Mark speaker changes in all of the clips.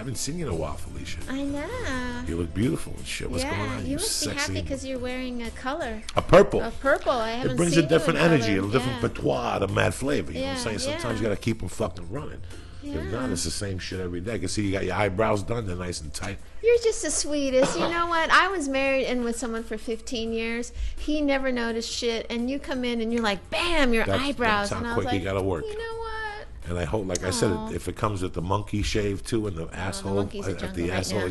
Speaker 1: haven't seen you in a while, Felicia.
Speaker 2: I know.
Speaker 1: You look beautiful and shit. What's going on?
Speaker 2: You must be happy because you're wearing a color.
Speaker 1: A purple.
Speaker 2: A purple. I haven't seen
Speaker 1: it brings a different energy, a different
Speaker 2: yeah.
Speaker 1: patois, a mad flavor. You know what I'm saying?
Speaker 2: Yeah.
Speaker 1: Sometimes you got to keep them fucking running.
Speaker 2: Yeah.
Speaker 1: If not, it's the same shit every day. I can see you got your eyebrows done. They're nice and tight.
Speaker 2: You're just the sweetest. You know what? I was married and with someone for 15 years. He never noticed shit. And you come in and you're like, bam, your eyebrows.
Speaker 1: That's how
Speaker 2: and I
Speaker 1: quick
Speaker 2: was like,
Speaker 1: you got to work.
Speaker 2: You know what?
Speaker 1: And I hope, like I said, if it comes with the monkey shave too and the asshole, the asshole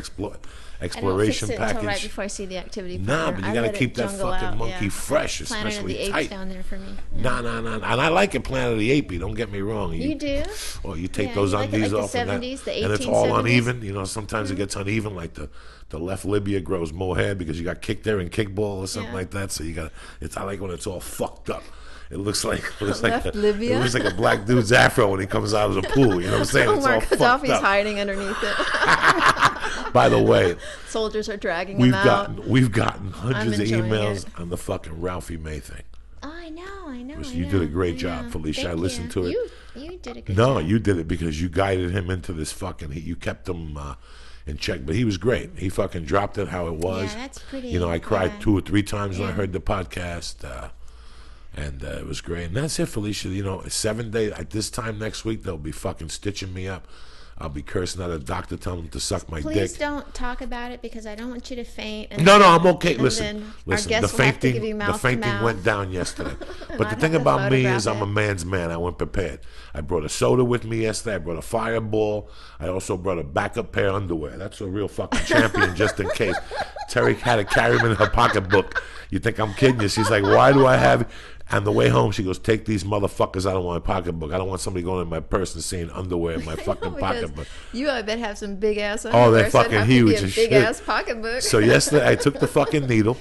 Speaker 1: exploration
Speaker 2: I don't fix it
Speaker 1: package.
Speaker 2: until right before I see the activity.
Speaker 1: Nah, but you got to keep that fucking monkey fresh, especially
Speaker 2: Planet of the
Speaker 1: tight.
Speaker 2: Apes down there for me.
Speaker 1: Nah. And I like it, Planet of the Apes. Don't get me wrong.
Speaker 2: You do?
Speaker 1: Or you take those undies
Speaker 2: like
Speaker 1: off
Speaker 2: the 70s, the 1870s.
Speaker 1: And it's all uneven. You know, sometimes it gets uneven, like the left labia grows more hair because you got kicked there in kickball or something like that. So you got I like when it's all fucked up. It looks like a black dude's afro when he comes out of the pool. You know what I'm saying? It's all fucked up.
Speaker 2: Gaddafi's hiding underneath it.
Speaker 1: By the way,
Speaker 2: soldiers are dragging him out.
Speaker 1: We've gotten hundreds of emails on the fucking Ralphie May thing.
Speaker 2: Oh, I know.
Speaker 1: You did a great job, Felicia. I listened to it.
Speaker 2: You did a good job.
Speaker 1: No, you did it because you guided him into this fucking. You kept him in check, but he was great. He fucking dropped it how it was.
Speaker 2: Yeah, that's pretty.
Speaker 1: You know, I cried 2 or 3 times when I heard the podcast. And it was great. And that's it, Felicia. You know, 7 days. At this time next week, they'll be fucking stitching me up. I'll be cursing at a doctor telling him to suck my dick.
Speaker 2: Please don't talk about it because I don't want you to faint. And
Speaker 1: no, I'm okay. Listen,
Speaker 2: the
Speaker 1: fainting went down yesterday. But the thing about me is I'm a man's man. I went prepared. I brought a soda with me yesterday. I brought a fireball. I also brought a backup pair of underwear. That's a real fucking champion just in case. Terry had to carry them in her pocketbook. You think I'm kidding you? She's like, why do I have... On the way home, she goes, take these motherfuckers out of my pocketbook. I don't want somebody going in my purse and seeing underwear in my fucking pocketbook.
Speaker 2: You, I bet, have some big-ass underwear.
Speaker 1: Oh, they're fucking huge
Speaker 2: and shit. Big-ass pocketbook.
Speaker 1: So yesterday, I took the fucking needle.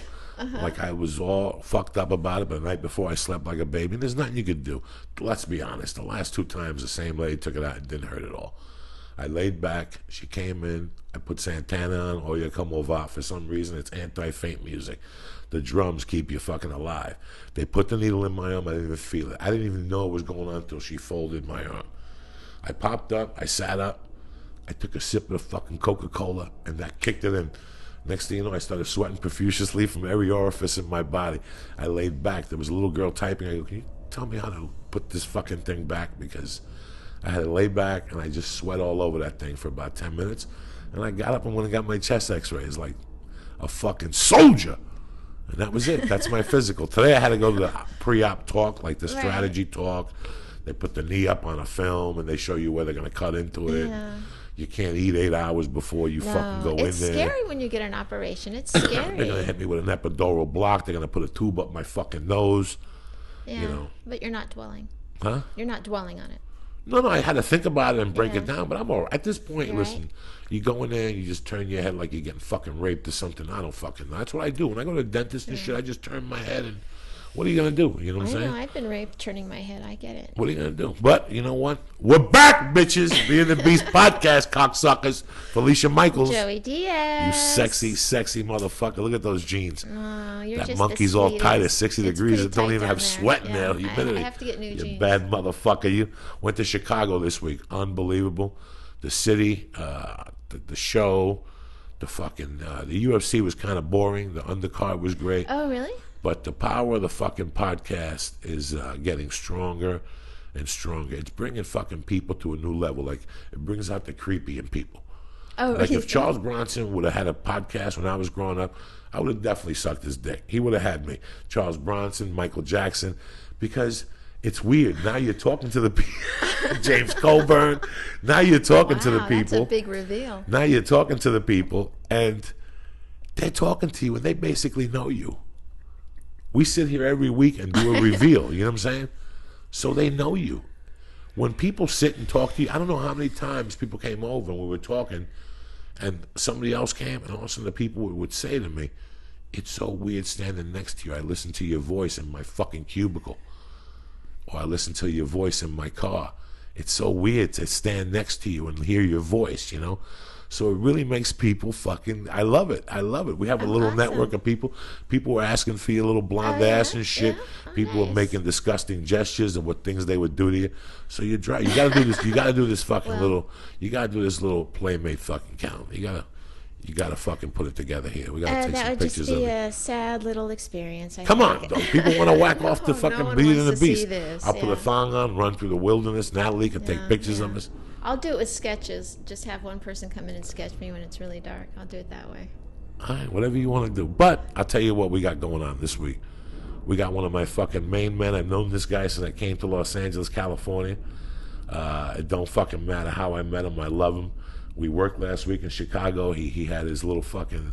Speaker 1: Like I was all fucked up about it, but the night before, I slept like a baby. And there's nothing you could do. Let's be honest. The last 2 times, the same lady took it out. It didn't hurt at all. I laid back. She came in. I put Santana on. Oh, you come over. For some reason, it's anti-faint music. The drums keep you fucking alive. They put the needle in my arm. I didn't even feel it. I didn't even know what was going on until she folded my arm. I popped up. I sat up. I took a sip of the fucking Coca-Cola, and that kicked it in. Next thing you know, I started sweating profusely from every orifice in my body. I laid back. There was a little girl typing. I go, can you tell me how to put this fucking thing back? Because I had to lay back, and I just sweat all over that thing for about 10 minutes. And I got up and went and got my chest x-rays like a fucking soldier. And that was it. That's my physical. Today I had to go to the pre-op talk, like the strategy talk. They put the knee up on a film, and they show you where they're going to cut into it. Yeah. You can't eat 8 hours before you fucking go in there.
Speaker 2: It's scary when you get an operation. It's scary.
Speaker 1: They're going to hit me with an epidural block. They're going to put a tube up my fucking nose.
Speaker 2: Yeah,
Speaker 1: you know.
Speaker 2: But you're not dwelling.
Speaker 1: Huh?
Speaker 2: You're not dwelling on it.
Speaker 1: No, I had to think about it and break it down, but I'm all right. At this point, listen, you go in there and you just turn your head like you're getting fucking raped or something. I don't fucking know. That's what I do. When I go to the dentist and shit, I just turn my head and what are you going to do? You know what I'm saying?
Speaker 2: I know. I've been raped turning my head. I get it.
Speaker 1: What are you going to do? But you know what? We're back, bitches. Being the Beast podcast, cocksuckers. Felicia Michaels.
Speaker 2: Joey Diaz.
Speaker 1: You sexy, sexy motherfucker. Look at those jeans.
Speaker 2: Oh, you're
Speaker 1: that
Speaker 2: just
Speaker 1: monkey's
Speaker 2: the
Speaker 1: all tight at 60 degrees. It don't even have
Speaker 2: there.
Speaker 1: sweat in there.
Speaker 2: I have to get new jeans.
Speaker 1: You bad motherfucker. You went to Chicago this week. Unbelievable. The city, the show, the fucking, the UFC was kind of boring. The undercard was great.
Speaker 2: Oh, really?
Speaker 1: But the power of the fucking podcast is getting stronger and stronger. It's bringing fucking people to a new level. Like, it brings out the creepy in people.
Speaker 2: Oh,
Speaker 1: like, if Charles Bronson would have had a podcast when I was growing up, I would have definitely sucked his dick. He would have had me. Charles Bronson, Michael Jackson, because it's weird. Now you're talking to the people. James Coburn. Now you're talking to the people.
Speaker 2: That's a big reveal.
Speaker 1: Now you're talking to the people, and they're talking to you, and they basically know you. We sit here every week and do a reveal, you know what I'm saying? So they know you. When people sit and talk to you, I don't know how many times people came over and we were talking and somebody else came and all of a sudden the people would say to me, it's so weird standing next to you. I listen to your voice in my fucking cubicle. Or I listen to your voice in my car. It's so weird to stand next to you and hear your voice, you know? So it really makes people fucking, I love it. I love it. We have a little network of people. People were asking for your little blonde ass and shit. People were making disgusting gestures and what things they would do to you. So you got to do this. You got to do this fucking little. You got to do this little playmate fucking count. You gotta fucking put it together here. We gotta take some pictures of it. That would just be
Speaker 2: a sad little experience.
Speaker 1: Come on, though. People want to whack off the fucking Beauty and the Beast.
Speaker 2: This,
Speaker 1: I'll put a thong on, run through the wilderness. Natalie can take pictures of us.
Speaker 2: I'll do it with sketches. Just have one person come in and sketch me when it's really dark. I'll do it that way.
Speaker 1: All right, whatever you want to do. But I'll tell you what we got going on this week. We got one of my fucking main men. I've known this guy since I came to Los Angeles, California. It don't fucking matter how I met him. I love him. We worked last week in Chicago. He had his little fucking,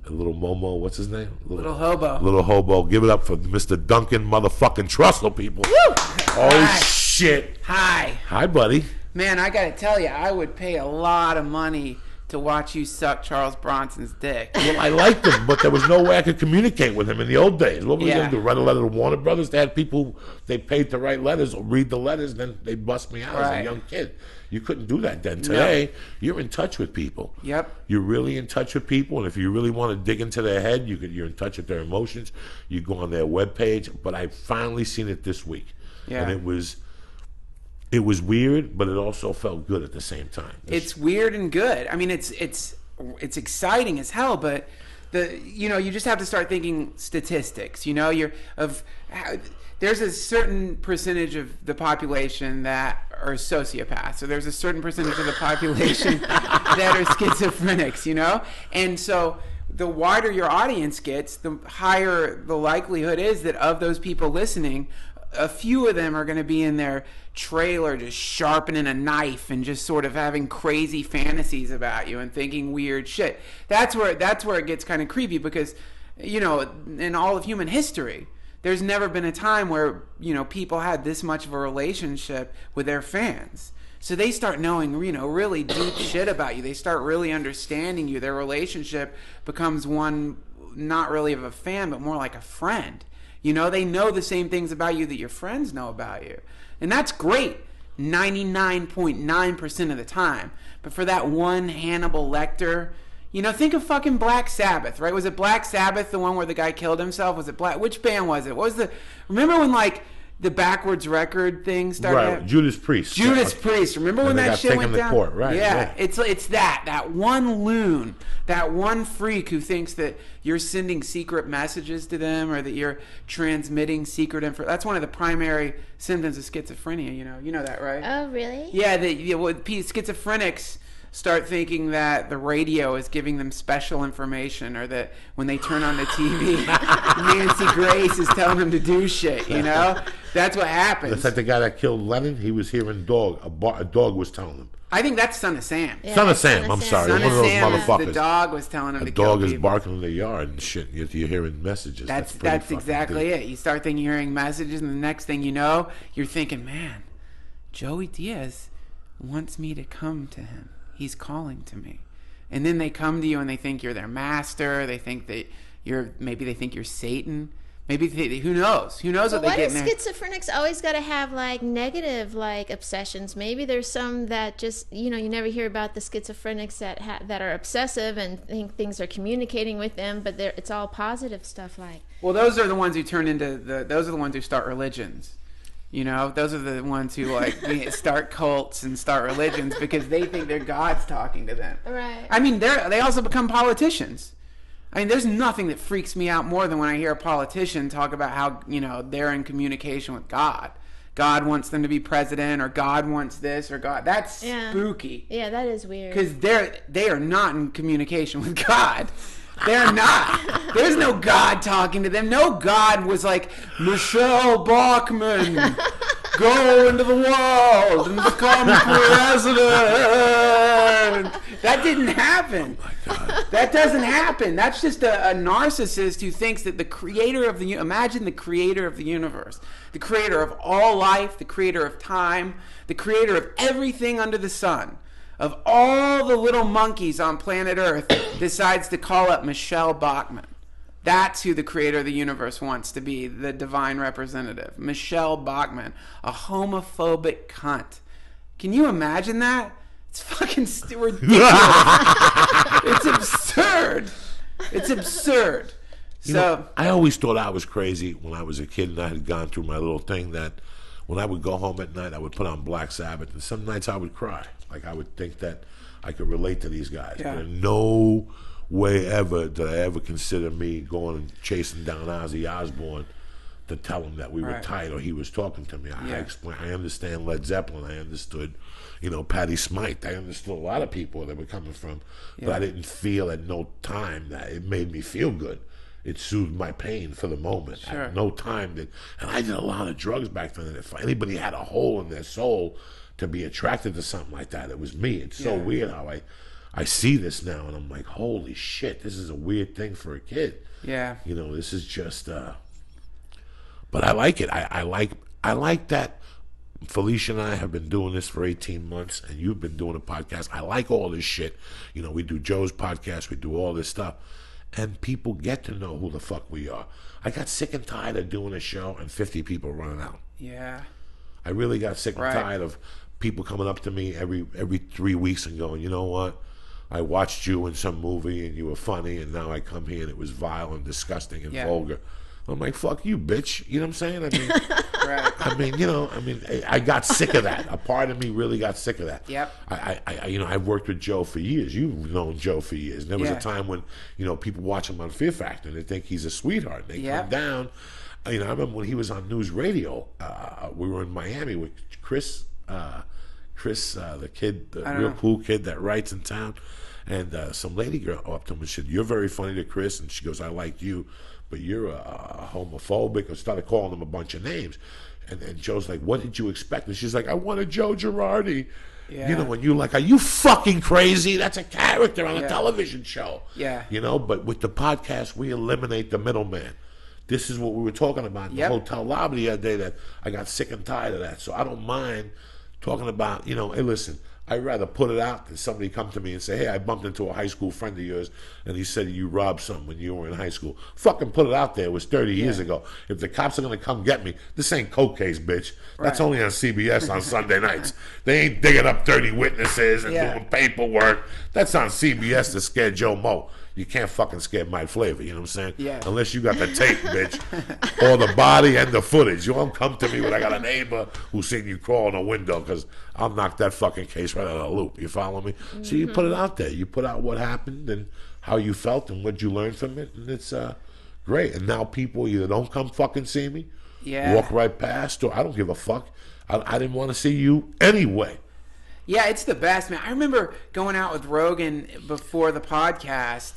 Speaker 1: little Momo. What's his name?
Speaker 3: Little hobo.
Speaker 1: Little hobo. Give it up for Mr. Duncan motherfucking Trussell, people.
Speaker 3: Woo!
Speaker 1: Oh,
Speaker 3: Hi.
Speaker 1: shit.
Speaker 3: Hi,
Speaker 1: buddy.
Speaker 3: Man, I gotta tell you, I would pay a lot of money to watch you suck Charles Bronson's dick.
Speaker 1: Well, I liked him, but there was no way I could communicate with him in the old days. What were we going to do? Write a letter to Warner Brothers? They had people, they paid to write letters or read the letters, then they'd bust me out as a young kid. You couldn't do that then. Today, you're in touch with people.
Speaker 3: Yep.
Speaker 1: You're really in touch with people, and if you really want to dig into their head, you're in touch with their emotions. You go on their webpage. But I've finally seen it this week.
Speaker 3: Yeah.
Speaker 1: And it was weird, but it also felt good at the same time.
Speaker 3: It's weird and good. I mean, it's exciting as hell, but you just have to start thinking statistics. There's a certain percentage of the population that are sociopaths, so there's a certain percentage of the population that are schizophrenics, and so the wider your audience gets, the higher the likelihood is that of those people listening, a few of them are going to be in their trailer just sharpening a knife and just sort of having crazy fantasies about you and thinking weird shit. That's where it gets kind of creepy, because in all of human history, there's never been a time where people had this much of a relationship with their fans. So they start knowing really deep shit about you. They start really understanding you. Their relationship becomes one not really of a fan, but more like a friend. They know the same things about you that your friends know about you. And that's great 99.9% of the time. But for that one Hannibal Lecter, think of fucking Black Sabbath, right? Was it Black Sabbath, the one where the guy killed himself? Was it which band was it? Remember when the backwards record thing started?
Speaker 1: Right, Judas Priest.
Speaker 3: Priest. Remember when that shit went down?
Speaker 1: Court. Right.
Speaker 3: Yeah, it's that one loon, that one freak who thinks that you're sending secret messages to them or that you're transmitting secret info. That's one of the primary symptoms of schizophrenia. You know that, right?
Speaker 2: Oh, really?
Speaker 3: Yeah, schizophrenics start thinking that the radio is giving them special information, or that when they turn on the TV, Nancy Grace is telling them to do shit, That's what happens.
Speaker 1: It's like the guy that killed Lennon. He was hearing dog. A dog was telling him.
Speaker 3: I think that's Son of Sam.
Speaker 2: Yeah,
Speaker 1: Son of Sam. I'm sorry.
Speaker 3: Son
Speaker 1: One
Speaker 3: of
Speaker 1: of those
Speaker 3: Sam
Speaker 1: motherfuckers.
Speaker 3: The dog was telling him to kill
Speaker 1: dog is
Speaker 3: people.
Speaker 1: barking in the yard and shit. You're hearing messages.
Speaker 3: That's
Speaker 1: pretty
Speaker 3: exactly
Speaker 1: deep.
Speaker 3: it. You start thinking you're hearing messages, and the next thing you know, you're thinking, man, Joey Diaz wants me to come to him. He's calling to me. And then they come to you and they think you're their master. They think that maybe they think you're Satan. Maybe who knows? Who knows what they get in there?
Speaker 2: Why do schizophrenics always got to have negative obsessions? Maybe there's some that just you never hear about the schizophrenics that are obsessive and think things are communicating with them, but it's all positive stuff.
Speaker 3: Well, those are the ones who turn into those are the ones who start religions. Those are the ones who start cults and start religions because they think their God's talking to them.
Speaker 2: Right.
Speaker 3: I mean, they also become politicians. I mean, there's nothing that freaks me out more than when I hear a politician talk about how, they're in communication with God. God wants them to be president, or God wants this, or God. That's spooky.
Speaker 2: Yeah, that is weird.
Speaker 3: Because they are not in communication with God. They're not. There's no God talking to them. No God was like, Michelle Bachmann, go into the world and become president. That didn't happen.
Speaker 1: Oh my God.
Speaker 3: That doesn't happen. That's just a narcissist who thinks that the creator of imagine the creator of the universe, the creator of all life, the creator of time, the creator of everything under the sun, of all the little monkeys on planet Earth, decides to call up Michelle Bachmann. That's who the creator of the universe wants to be, the divine representative. Michelle Bachmann, a homophobic cunt. Can you imagine that? It's fucking ridiculous. It's absurd. It's absurd.
Speaker 1: You know, I always thought I was crazy when I was a kid and I had gone through my little thing that when I would go home at night, I would put on Black Sabbath, and some nights I would cry. Like, I would think that I could relate to these guys.
Speaker 3: Yeah.
Speaker 1: But in no way ever did I ever consider me going and chasing down Ozzy Osbourne to tell him that we were tight or he was talking to me. I understand Led Zeppelin. I understood, Patti Smythe. I understood a lot of people where they were coming from. But I didn't feel at no time that it made me feel good. It soothed my pain for the moment.
Speaker 3: Sure.
Speaker 1: At no time and I did a lot of drugs back then. And if anybody had a hole in their soul to be attracted to something like that, it was me. It's so weird how I see this now, and I'm like, holy shit, this is a weird thing for a kid.
Speaker 3: Yeah.
Speaker 1: This is just... But I like it. I like that Felicia and I have been doing this for 18 months, and you've been doing a podcast. I like all this shit. We do Joe's podcast. We do all this stuff. And people get to know who the fuck we are. I got sick and tired of doing a show and 50 people running out.
Speaker 3: Yeah.
Speaker 1: I really got sick and tired of people coming up to me every 3 weeks and going, you know what? I watched you in some movie and you were funny, and now I come here and it was vile and disgusting and vulgar. I'm like, fuck you, bitch. You know what I'm saying? I got sick of that. A part of me really got sick of that.
Speaker 3: Yep.
Speaker 1: I've worked with Joe for years. You've known Joe for years. And there was a time when, people watch him on Fear Factor and they think he's a sweetheart. They come down. I remember when he was on news radio, we were in Miami with Chris, the kid, the real cool kid that writes in town. And some lady girl up to him and said, "You're very funny to Chris." And she goes, "I like you, but you're homophobic," and started calling him a bunch of names. And Joe's like, "What did you expect?" And she's like, "I wanted Joe Girardi."
Speaker 3: Yeah.
Speaker 1: When you're like, "Are you fucking crazy? That's a character on a television show."
Speaker 3: Yeah.
Speaker 1: But with the podcast, we eliminate the middleman. This is what we were talking about in the hotel lobby the other day, that I got sick and tired of that. So I don't mind talking about, hey, listen, I'd rather put it out than somebody come to me and say, "Hey, I bumped into a high school friend of yours and he said you robbed something when you were in high school." Fucking put it out there. It was 30 years ago. If the cops are going to come get me, this ain't coke case, bitch. That's only on CBS on Sunday nights. They ain't digging up 30 witnesses and doing paperwork. That's on CBS to scare Joe Mo. You can't fucking scare Mike Flavor, you know what I'm saying?
Speaker 3: Yeah.
Speaker 1: Unless you got the tape, bitch, or the body and the footage. You won't come to me when I got a neighbor who seen you crawl in a window, because I'll knock that fucking case right out of the loop. You follow me? Mm-hmm. So you put it out there. You put out what happened and how you felt and what you learned from it, and it's great. And now people either don't come fucking see me, walk right past, or I don't give a fuck. I didn't want to see you anyway.
Speaker 3: Yeah, it's the best, man. I remember going out with Rogan before the podcast,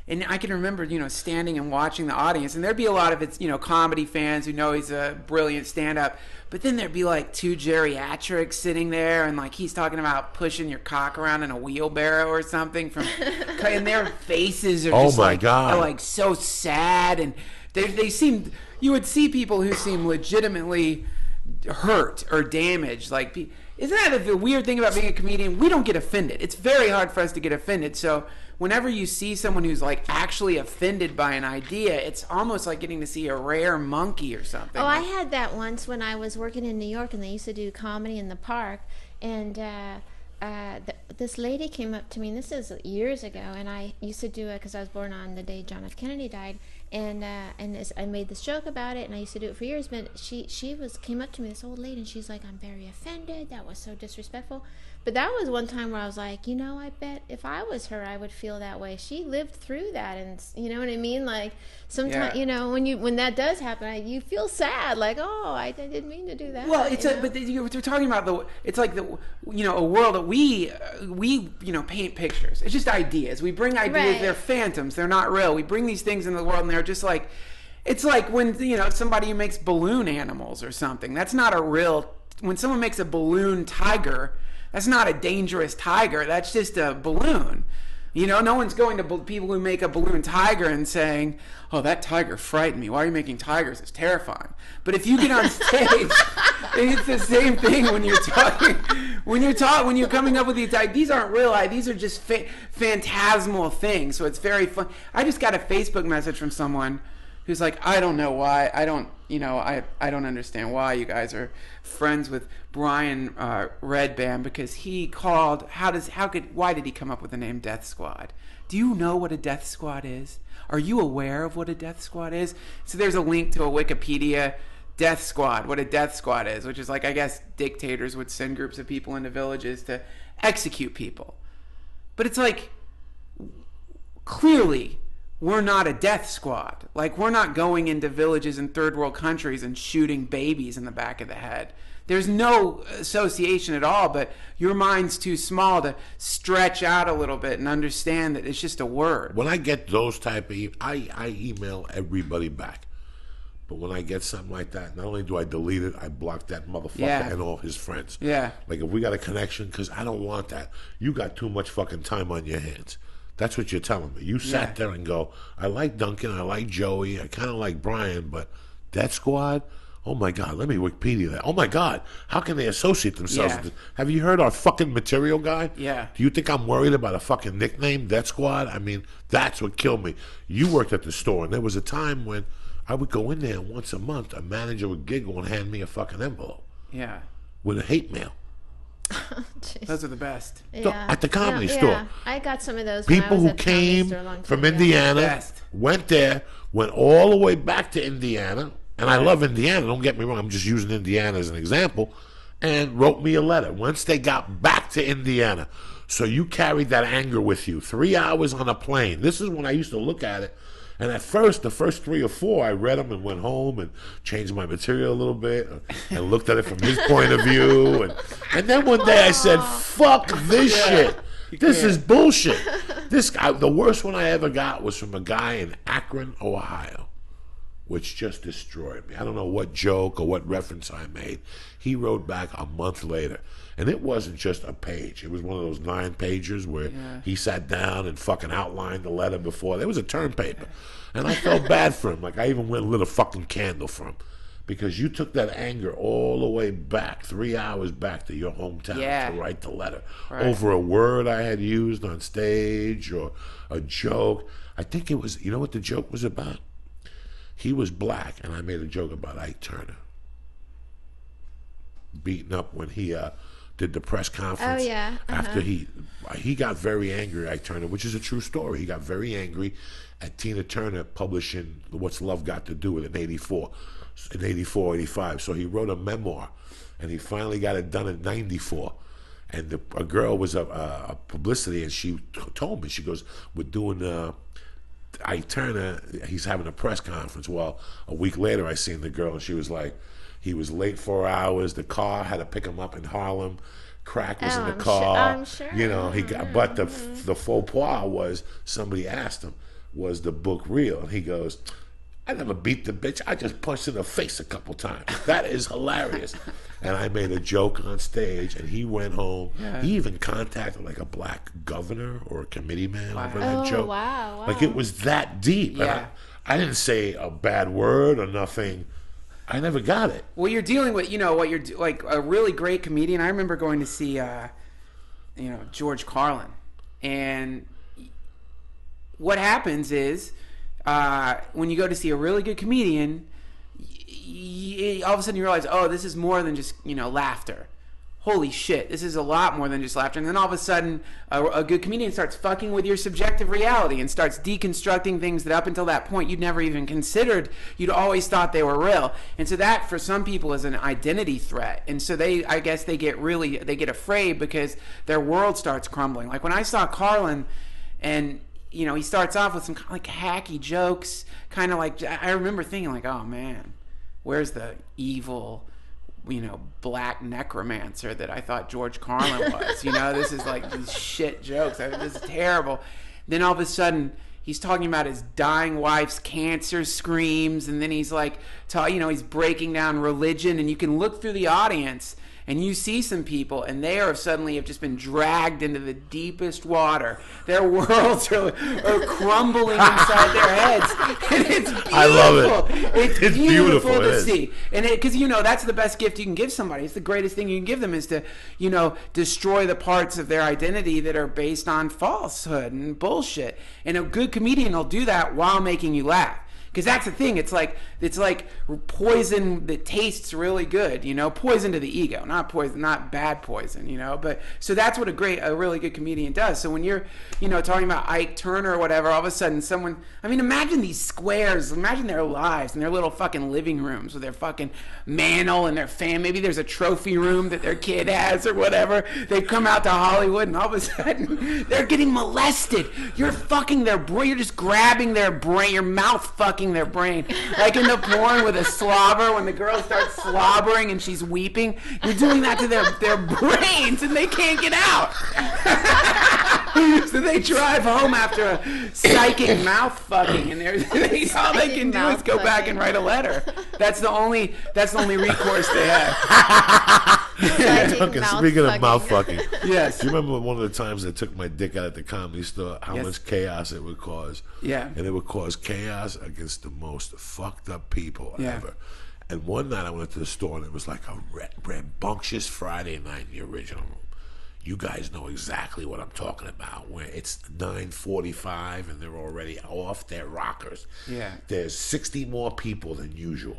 Speaker 3: and I can remember, standing and watching the audience, and there'd be a lot of it's, comedy fans who know he's a brilliant stand-up, but then there'd be like two geriatrics sitting there, and like he's talking about pushing your cock around in a wheelbarrow or something, and their faces are just are like so sad, and they seem, you would see people who seem legitimately hurt or damaged, like. Isn't that the weird thing about being a comedian? We don't get offended. It's very hard for us to get offended. So whenever you see someone who's like actually offended by an idea, it's almost like getting to see a rare monkey or something.
Speaker 2: Oh, I had that once when I was working in New York, and they used to do comedy in the park. And this lady came up to me, and this is years ago, and I used to do it because I was born on the day John F. Kennedy died. And I made this joke about it, and I used to do it for years. But she came up to me, this old lady, and she's like, "I'm very offended. That was so disrespectful." But that was one time where I was like, I bet if I was her, I would feel that way. She lived through that, and you know what I mean. Like sometimes, when that does happen, you feel sad. Like, oh, I didn't mean to do that.
Speaker 3: Well, but you're talking about it's like a world that we paint pictures. It's just ideas. We bring ideas. Right. They're phantoms. They're not real. We bring these things into the world, and they're just like, it's like when somebody who makes balloon animals or something. That's not a real. When someone makes a balloon tiger, that's not a dangerous tiger. That's just a balloon. No one's going to people who make a balloon tiger and saying, "Oh, that tiger frightened me. Why are you making tigers? It's terrifying." But if you get on stage, it's the same thing when you're talking. When you're coming up with these ideas, these aren't real ideas. These are just phantasmal things. So it's very fun. I just got a Facebook message from someone who's like, "I don't know why. I don't I don't understand why you guys are friends with Brian Redband, because he called. Why did he come up with the name Death Squad? Do you know what a Death Squad is? Are you aware of what a Death Squad is? So there's a link to a Wikipedia Death Squad, what a Death Squad is, which is like, I guess dictators would send groups of people into villages to execute people. But it's like, clearly, we're not a death squad. Like, we're not going into villages in third world countries and shooting babies in the back of the head. There's no association at all, but your mind's too small to stretch out a little bit and understand that it's just a word.
Speaker 1: When I get those type of I email everybody back. But when I get something like that, not only do I delete it, I block that motherfucker and all his friends.
Speaker 3: Yeah.
Speaker 1: Like, if we got a connection, because I don't want that. You got too much fucking time on your hands. That's what you're telling me. You sat there and go, I like Duncan, I like Joey, I kind of like Brian, but Death Squad? Oh my God, let me Wikipedia that. Oh my God, how can they associate themselves with this? Have you heard our fucking material guy?
Speaker 3: Yeah.
Speaker 1: Do you think I'm worried about a fucking nickname, Death Squad? I mean, that's what killed me. You worked at the store, and there was a time when I would go in there once a month, a manager would giggle and hand me a fucking envelope.
Speaker 3: Yeah.
Speaker 1: With a hate mail.
Speaker 3: Those are the best.
Speaker 2: Yeah.
Speaker 1: At the comedy store.
Speaker 2: Yeah. I got some of those. When I
Speaker 1: People
Speaker 2: was
Speaker 1: who
Speaker 2: at the comedy
Speaker 1: came
Speaker 2: store a long time
Speaker 1: from
Speaker 2: ago.
Speaker 1: Indiana,
Speaker 3: Best.
Speaker 1: went there, went all the way back to Indiana, and I love Indiana, don't get me wrong, I'm just using Indiana as an example, and wrote me a letter once they got back to Indiana. So you carried that anger with you. 3 hours on a plane. This is when I used to look at it. And at first, the first 3 or 4, I read them and went home and changed my material a little bit and looked at it from his point of view. And then one day I said, fuck this shit. This is bullshit. This guy, the worst one I ever got was from a guy in Akron, Ohio, which just destroyed me. I don't know what joke or what reference I made. He wrote back a month later. And it wasn't just a page. It was one of those 9-pagers where he sat down and fucking outlined the letter before. There was a term paper. And I felt bad for him. Like, I even went and lit a fucking candle for him. Because you took that anger all the way back, 3 hours back to your hometown to write the letter.
Speaker 3: Right.
Speaker 1: Over a word I had used on stage or a joke. I think it was, you know what the joke was about? He was black, and I made a joke about Ike Turner. Beaten up when he did the press conference.
Speaker 2: Oh, yeah.
Speaker 1: After he got very angry, Ike Turner, which is a true story. He got very angry at Tina Turner publishing What's Love Got to Do With It in 84, 85. So he wrote a memoir, and he finally got it done in 94. And a girl was a publicity, and she told me, she goes, we're doing Ike Turner, he's having a press conference. Well, a week later, I seen the girl, and she was like, he was late 4 hours. The car had to pick him up in Harlem. Crack was in the car.
Speaker 2: I'm sure.
Speaker 1: You know, he got. But the faux pas was somebody asked him, "Was the book real?" And he goes, "I never beat the bitch. I just punched in the face a couple times." That is hilarious. And I made a joke on stage, and he went home. Yeah. He even contacted like a black governor or a committee man over that joke.
Speaker 2: Wow.
Speaker 1: Like, it was that deep.
Speaker 3: Yeah.
Speaker 1: I didn't say a bad word or nothing. I never got it.
Speaker 3: Well, you're dealing with, like a really great comedian. I remember going to see, George Carlin. And what happens is, when you go to see a really good comedian, all of a sudden you realize, oh, this is more than just, laughter. Holy shit, this is a lot more than just laughter. And then all of a sudden, a good comedian starts fucking with your subjective reality and starts deconstructing things that up until that point you'd never even considered. You'd always thought they were real. And so that, for some people, is an identity threat. And so I guess they get afraid because their world starts crumbling. Like when I saw Carlin, and he starts off with some kind of like hacky jokes, kind of like, I remember thinking like, oh man, where's the evil, black necromancer that I thought George Carlin was. This is like these shit jokes. This is terrible. Then all of a sudden, he's talking about his dying wife's cancer screams, and then he's like, he's breaking down religion, and you can look through the audience, and you see some people, and they have just been dragged into the deepest water. Their worlds are crumbling inside their heads, and it's beautiful.
Speaker 1: I love it.
Speaker 3: It's beautiful to see, and because that's the best gift you can give somebody. It's the greatest thing you can give them is to, destroy the parts of their identity that are based on falsehood and bullshit. And a good comedian will do that while making you laugh. Because that's the thing. It's like poison that tastes really good, you know, poison to the ego, not poison, not bad poison, you know. But so that's what a really good comedian does. So when you're, you know, talking about Ike Turner or whatever, all of a sudden someone, I mean, imagine these squares, imagine their lives and their little fucking living rooms with their fucking mantle and their fan. Maybe there's a trophy room that their kid has or whatever. They come out to Hollywood and all of a sudden they're getting molested. You're fucking their brain. You're just grabbing their brain. Your mouth fucking their brain. Like in the porn with a slobber, when the girl starts slobbering and she's weeping. You're doing that to their brains and they can't get out. So they drive home after a psychic mouth fucking, and all they can do is go back and write a letter. That's the only recourse they have.
Speaker 1: Okay, speaking of mouth fucking,
Speaker 3: yes.
Speaker 1: Do you remember one of the times I took my dick out at the Comedy Store? How
Speaker 3: Yes.
Speaker 1: much chaos it would cause?
Speaker 3: Yeah.
Speaker 1: And it would cause chaos against the most fucked up people
Speaker 3: Yeah.
Speaker 1: ever. And one night I went to the store and it was like a rambunctious Friday night in the original room. You guys know exactly what I'm talking about. Where it's 9:45 and they're already off their rockers.
Speaker 3: Yeah.
Speaker 1: There's 60 more people than usual.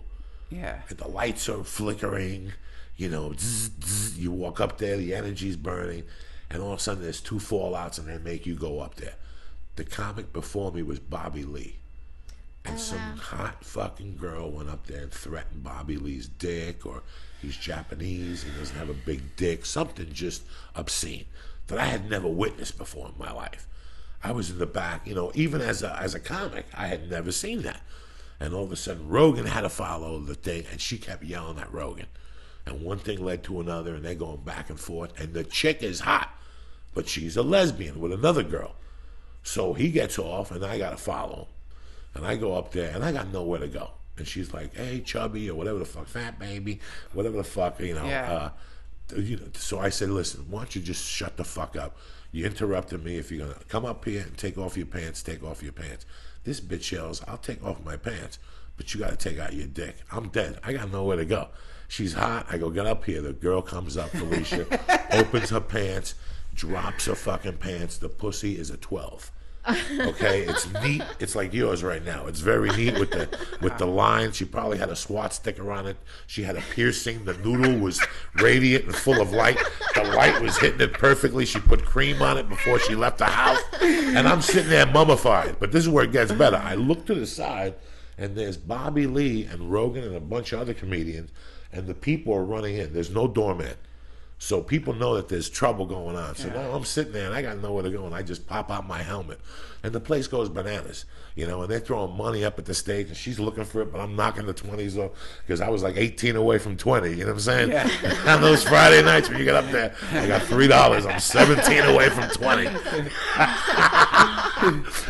Speaker 3: Yeah.
Speaker 1: And the lights are flickering, you know, zzz, zzz. You walk up there, the energy's burning, and all of a sudden there's two fallouts and they make you go up there. The comic before me was Bobby Lee. And some hot fucking girl went up there and threatened Bobby Lee's dick, or he's Japanese, he doesn't have a big dick, something just obscene that I had never witnessed before in my life. I was in the back, you know, even as a comic, I had never seen that. And all of a sudden, Rogan had to follow the thing, and she kept yelling at Rogan. And one thing led to another, and they're going back and forth. And the chick is hot, but she's a lesbian with another girl. So he gets off, and I got to follow him. And I go up there, and I got nowhere to go. And she's like, hey, chubby, or whatever the fuck, fat baby, whatever the fuck, you know.
Speaker 3: Yeah.
Speaker 1: So I said, listen, why don't you just shut the fuck up? You interrupted me. If you're going to come up here and take off your pants, take off your pants. This bitch yells, I'll take off my pants, but you got to take out your dick. I'm dead. I got nowhere to go. She's hot. I go, get up here. The girl comes up, Felicia, opens her pants, drops her fucking pants. The pussy is a 12. Okay, it's neat. It's like yours right now. It's very neat with the line. She probably had a SWAT sticker on it. She had a piercing. The noodle was radiant and full of light. The light was hitting it perfectly. She put cream on it before she left the house. And I'm sitting there mummified. But this is where it gets better. I look to the side, and there's Bobby Lee and Rogan and a bunch of other comedians, and the people are running in. There's no doorman. So people know that there's trouble going on. So now I'm sitting there and I got nowhere to go, and I just pop out my helmet. And the place goes bananas, you know, and they're throwing money up at the stage, and she's looking for it, but I'm knocking the 20s off because I was like 18 away from 20, you know what I'm saying?
Speaker 3: Yeah.
Speaker 1: On those Friday nights when you get up there, I got $3, I'm 17 away from 20.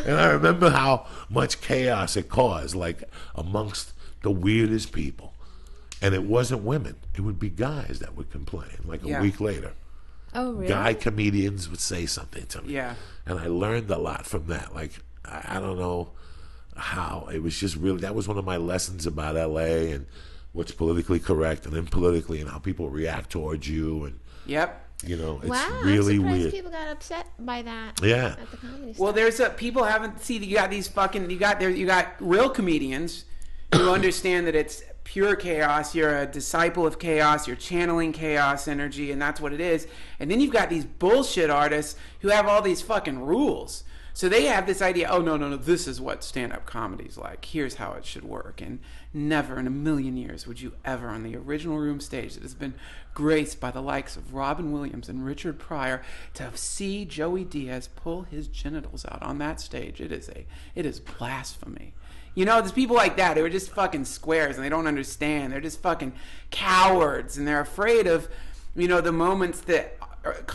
Speaker 1: And I remember how much chaos it caused, like amongst the weirdest people. And it wasn't women. It would be guys that would complain, like a week later.
Speaker 2: Oh, really?
Speaker 1: Guy comedians would say something to me.
Speaker 3: Yeah.
Speaker 1: And I learned a lot from that. Like, I don't know how. It was just really, that was one of my lessons about L.A. and what's politically correct and impolitically and how people react towards you. And,
Speaker 3: Yep.
Speaker 1: you know, it's
Speaker 2: Wow,
Speaker 1: really
Speaker 2: I'm surprised
Speaker 1: weird.
Speaker 2: people got upset by that.
Speaker 1: Yeah.
Speaker 2: At the comedy
Speaker 3: Well,
Speaker 2: store.
Speaker 3: people haven't you got these fucking you got real comedians who understand that it's pure chaos. You're a disciple of chaos. You're channeling chaos energy, and that's what it is. And then you've got these bullshit artists who have all these fucking rules. So they have this idea, oh, no, this is what stand-up comedy's like. Here's how it should work. And never in a million years would you ever, on the original room stage that has been graced by the likes of Robin Williams and Richard Pryor, to see Joey Diaz pull his genitals out on that stage. It is blasphemy. You know, there's people like that who are just fucking squares and they don't understand. They're just fucking cowards, and they're afraid of, you know, the moments that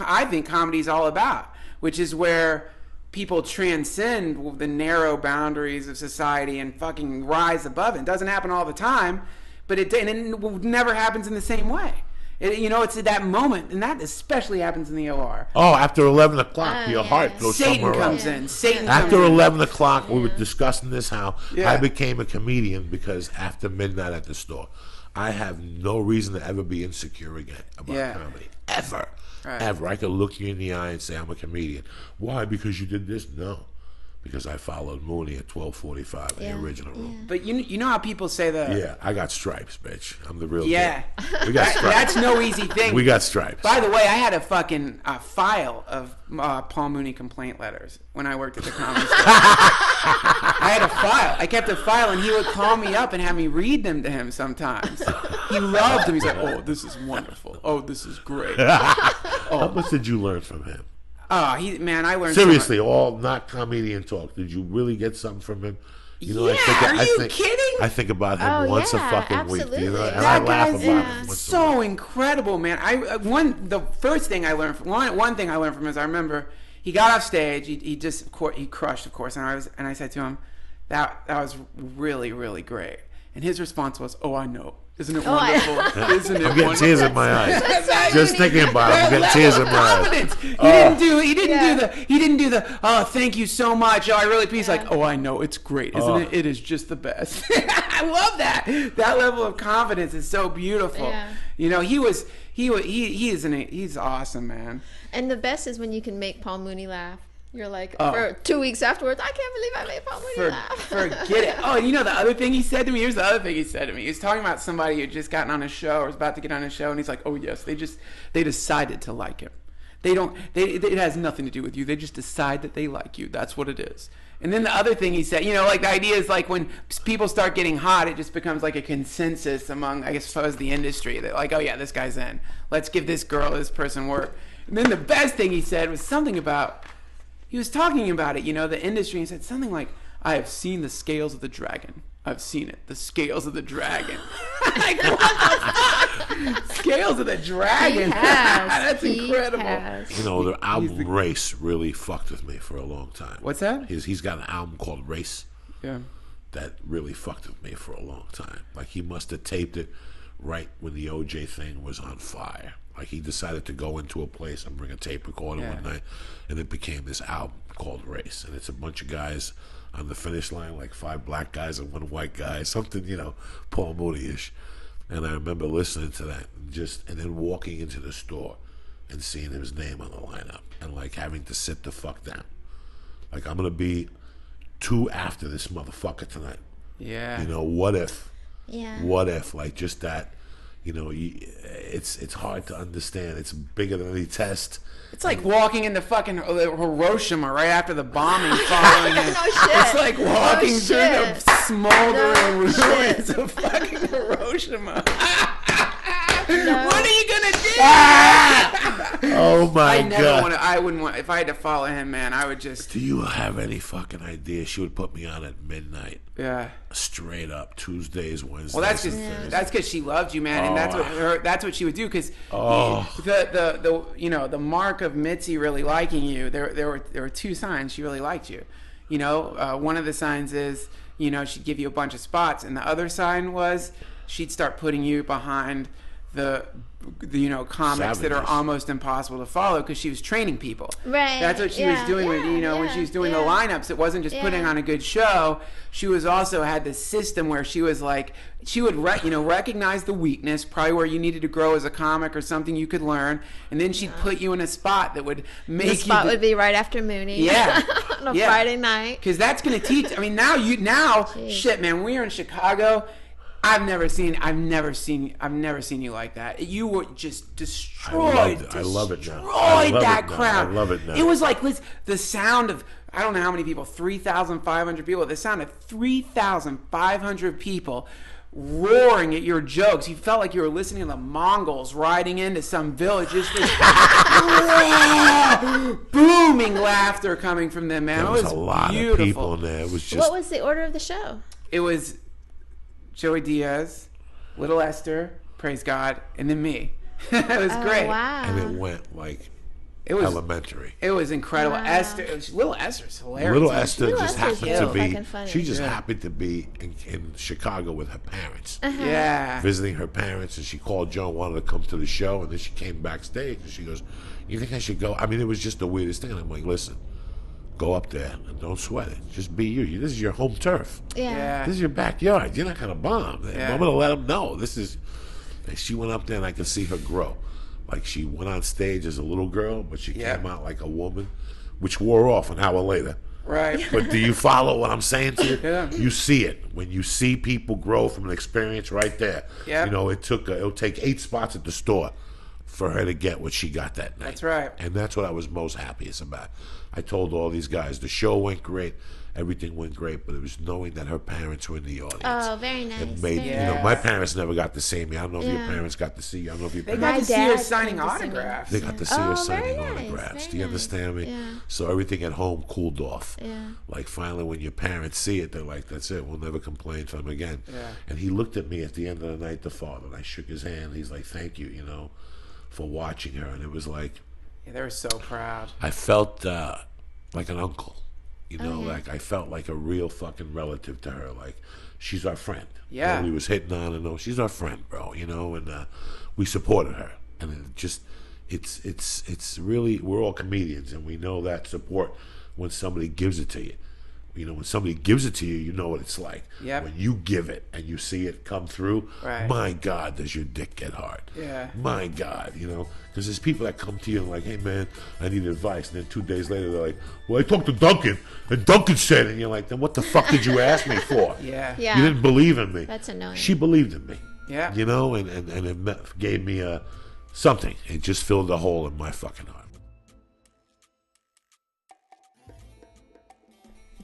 Speaker 3: I think comedy's all about, which is where people transcend the narrow boundaries of society and fucking rise above it. It doesn't happen all the time, but it never happens in the same way. You know, it's at that moment, and that especially happens in the OR.
Speaker 1: Oh, after 11 o'clock, your heart goes
Speaker 3: Satan
Speaker 1: somewhere
Speaker 3: comes
Speaker 1: else.
Speaker 3: in. Satan
Speaker 1: After
Speaker 3: comes in.
Speaker 1: 11 o'clock, we were discussing this, how
Speaker 3: Yeah.
Speaker 1: I became a comedian because after midnight at the store, I have no reason to ever be insecure again about comedy. Ever.
Speaker 3: Right.
Speaker 1: Ever. I could look you in the eye and say, I'm a comedian. Why? Because you did this? No. because I followed Mooney at 12:45 in the original room.
Speaker 3: But you know how people say that?
Speaker 1: Yeah, I got stripes, bitch. I'm the real
Speaker 3: Yeah.
Speaker 1: deal. We got stripes.
Speaker 3: That's no easy thing.
Speaker 1: We got stripes.
Speaker 3: By the way, I had a fucking file of Paul Mooney complaint letters when I worked at the Comedy Store. I had a file. I kept a file, and he would call me up and have me read them to him sometimes. He loved them. He's like, oh, this is wonderful. Oh, this is great.
Speaker 1: How much did you learn from him?
Speaker 3: Oh, I learned
Speaker 1: Seriously, all not comedian talk. Did you really get something from him? You know,
Speaker 3: are you kidding?
Speaker 1: I think about him once a fucking week. You know, and I
Speaker 3: That
Speaker 1: laugh
Speaker 3: guy's
Speaker 1: about him.
Speaker 3: so incredible, man. The first thing I learned from one thing I learned from him is I remember he got off stage. He crushed, of course, and I said to him, that was really, really great. And his response was, "Oh, I know. Isn't it wonderful? Isn't it
Speaker 1: I'm getting tears in my eyes. Just thinking about it, I'm getting
Speaker 3: That
Speaker 1: tears in
Speaker 3: level
Speaker 1: my
Speaker 3: of
Speaker 1: eyes.
Speaker 3: confidence. He didn't do the oh, thank you so much. Oh, I really appreciate. He's like, oh, I know, it's great, isn't it? It is just the best. I love that. That level of confidence is so beautiful.
Speaker 2: Yeah.
Speaker 3: You know, he's awesome, man.
Speaker 2: And the best is when you can make Paul Mooney laugh. You're like, for 2 weeks afterwards, I can't believe I made Paul Mooney laugh.
Speaker 3: Forget it. Oh, and you know the other thing he said to me? Here's the other thing he said to me. He was talking about somebody who had just gotten on a show or was about to get on a show, and he's like, oh, yes, they decided to like him. It has nothing to do with you. They just decide that they like you. That's what it is. And then the other thing he said, you know, like the idea is like when people start getting hot, it just becomes like a consensus among, I suppose, the industry. That like, oh yeah, this guy's in. Let's give this person work. And then the best thing he said was something about, he was talking about it, you know, the industry. He said something like, I have seen the scales of the dragon. I've seen it. The scales of the dragon. Like, what the fuck? Scales of the dragon. That's incredible.
Speaker 2: Has.
Speaker 1: You know, the album Race really fucked with me for a long time.
Speaker 3: What's that?
Speaker 1: He's got an album called Race.
Speaker 3: Yeah.
Speaker 1: That really fucked with me for a long time. Like, he must have taped it right when the OJ thing was on fire. Like, he decided to go into a place and bring a tape recorder one night, and it became this album called Race. And it's a bunch of guys on the finish line, like 5 black guys and 1 white guy, something, you know, Paul Mooney-ish. And I remember listening to that and then walking into the store and seeing his name on the lineup and like having to sit the fuck down. Like, I'm gonna be 2 after this motherfucker tonight.
Speaker 3: Yeah.
Speaker 1: You know, what if?
Speaker 2: Yeah.
Speaker 1: What if? Like, just that. You know, it's hard to understand. It's bigger than any test.
Speaker 3: It's like walking into fucking Hiroshima right after the bombing following it.
Speaker 2: No shit.
Speaker 3: It's like walking through the smoldering ruins
Speaker 2: shit.
Speaker 3: of fucking Hiroshima.
Speaker 2: No.
Speaker 3: What are you gonna do?
Speaker 1: Oh my God.
Speaker 3: I wouldn't want, if I had to follow him, man, I would just.
Speaker 1: Do you have any fucking idea? She would put me on at midnight.
Speaker 3: Yeah.
Speaker 1: Straight up, Tuesdays, Wednesdays.
Speaker 3: Well, that's
Speaker 1: and
Speaker 3: because she loved you, man, and that's what she would do. Because the mark of Mitzi really liking you, there were 2 signs she really liked you. You know, one of the signs is, you know, she'd give you a bunch of spots, and the other sign was she'd start putting you behind the you know, comics that are almost impossible to follow because she was training people.
Speaker 2: Right.
Speaker 3: That's what she was doing with, you know, when she was doing the lineups. It wasn't just putting on a good show. She was also had this system where she was like, she would recognize the weakness, probably where you needed to grow as a comic or something you could learn, and then she'd put you in a spot that would make you.
Speaker 2: The spot would be right after Mooney.
Speaker 3: Yeah.
Speaker 2: On a Friday night.
Speaker 3: Because that's going to teach. I mean, shit, man. We are in Chicago. I've never seen you like that. You were just destroyed.
Speaker 1: I love it now.
Speaker 3: Destroyed that crowd.
Speaker 1: I love it now.
Speaker 3: It was like the sound of, I don't know how many people, 3,500 people. The sound of 3,500 people roaring at your jokes. You felt like you were listening to the Mongols riding into some village. Just this booming laughter coming from them, man.
Speaker 1: There was a lot of people in there. It was just.
Speaker 2: What was the order of the show?
Speaker 3: It was Joey Diaz, Little Esther, praise God, and then me. It was great.
Speaker 2: Wow.
Speaker 1: And it went like elementary.
Speaker 3: It was incredible.
Speaker 2: Wow.
Speaker 3: Little Esther's hilarious.
Speaker 1: Little Esther
Speaker 2: Little
Speaker 1: just
Speaker 2: Esther's
Speaker 1: happened to be.
Speaker 2: funny.
Speaker 1: She just happened to be in Chicago with her parents,
Speaker 3: Yeah.
Speaker 1: visiting her parents, and she called Joe and wanted to come to the show, and then she came backstage and she goes, "You think I should go?" I mean, it was just the weirdest thing. And I'm like, "Listen, go up there and don't sweat it. Just be you. This is your home turf.
Speaker 2: Yeah.
Speaker 1: This is your backyard. You're not gonna bomb.
Speaker 3: Yeah.
Speaker 1: I'm gonna let them know. This is." And she went up there, and I could see her grow. Like, she went on stage as a little girl, but she came out like a woman, which wore off an hour later.
Speaker 3: Right.
Speaker 1: But do you follow what I'm saying to you?
Speaker 3: Yeah.
Speaker 1: You see it. When you see people grow from an experience right there.
Speaker 3: Yep.
Speaker 1: You know, it'll take 8 spots at the store for her to get what she got that night.
Speaker 3: That's right.
Speaker 1: And that's what I was most happiest about. I told all these guys, the show went great, everything went great, but it was knowing that her parents were in the audience.
Speaker 2: Oh, very nice.
Speaker 1: It made,
Speaker 2: very
Speaker 1: you know,
Speaker 2: nice.
Speaker 1: my parents never got to see me. I don't know if your
Speaker 2: Yeah.
Speaker 1: parents got to see you. I don't know if your
Speaker 3: They
Speaker 1: parents...
Speaker 3: got
Speaker 2: My
Speaker 3: to see her
Speaker 2: dad
Speaker 3: signing
Speaker 2: came to see me.
Speaker 3: autographs.
Speaker 1: They got to see
Speaker 2: Oh,
Speaker 1: her
Speaker 2: very
Speaker 1: signing
Speaker 2: nice,
Speaker 1: autographs.
Speaker 2: very
Speaker 1: Do you
Speaker 2: nice.
Speaker 1: understand me?
Speaker 2: Yeah.
Speaker 1: So everything at home cooled off.
Speaker 2: Yeah.
Speaker 1: Like finally when your parents see it, they're like, that's it. We'll never complain to them again.
Speaker 3: Yeah.
Speaker 1: And he looked at me at the end of the night, the father, and I shook his hand. He's like, thank you, you know, for watching her. And it was like,
Speaker 3: Yeah, they were so proud.
Speaker 1: I felt like an uncle. You know,
Speaker 2: yeah.
Speaker 1: like I felt like a real fucking relative to her. Like she's our friend.
Speaker 3: Yeah.
Speaker 1: Nobody was hitting on her. No, she's our friend, bro. You know, and we supported her. And it just, it's really, we're all comedians, and we know that support when somebody gives it to you. You know, when somebody gives it to you, you know what it's like.
Speaker 3: Yep.
Speaker 1: When you give it and you see it come through,
Speaker 3: Right.
Speaker 1: my God, does your dick get hard.
Speaker 3: Yeah.
Speaker 1: My God, you know, because there's people that come to you and like, hey, man, I need advice. And then 2 days later, they're like, well, I talked to Duncan, and Duncan said, and you're like, then what the fuck did you ask me for?
Speaker 3: Yeah.
Speaker 2: Yeah.
Speaker 1: You didn't believe in me.
Speaker 2: That's annoying.
Speaker 1: She believed in me.
Speaker 3: Yeah.
Speaker 1: You know, and it gave me something. It just filled a hole in my fucking heart.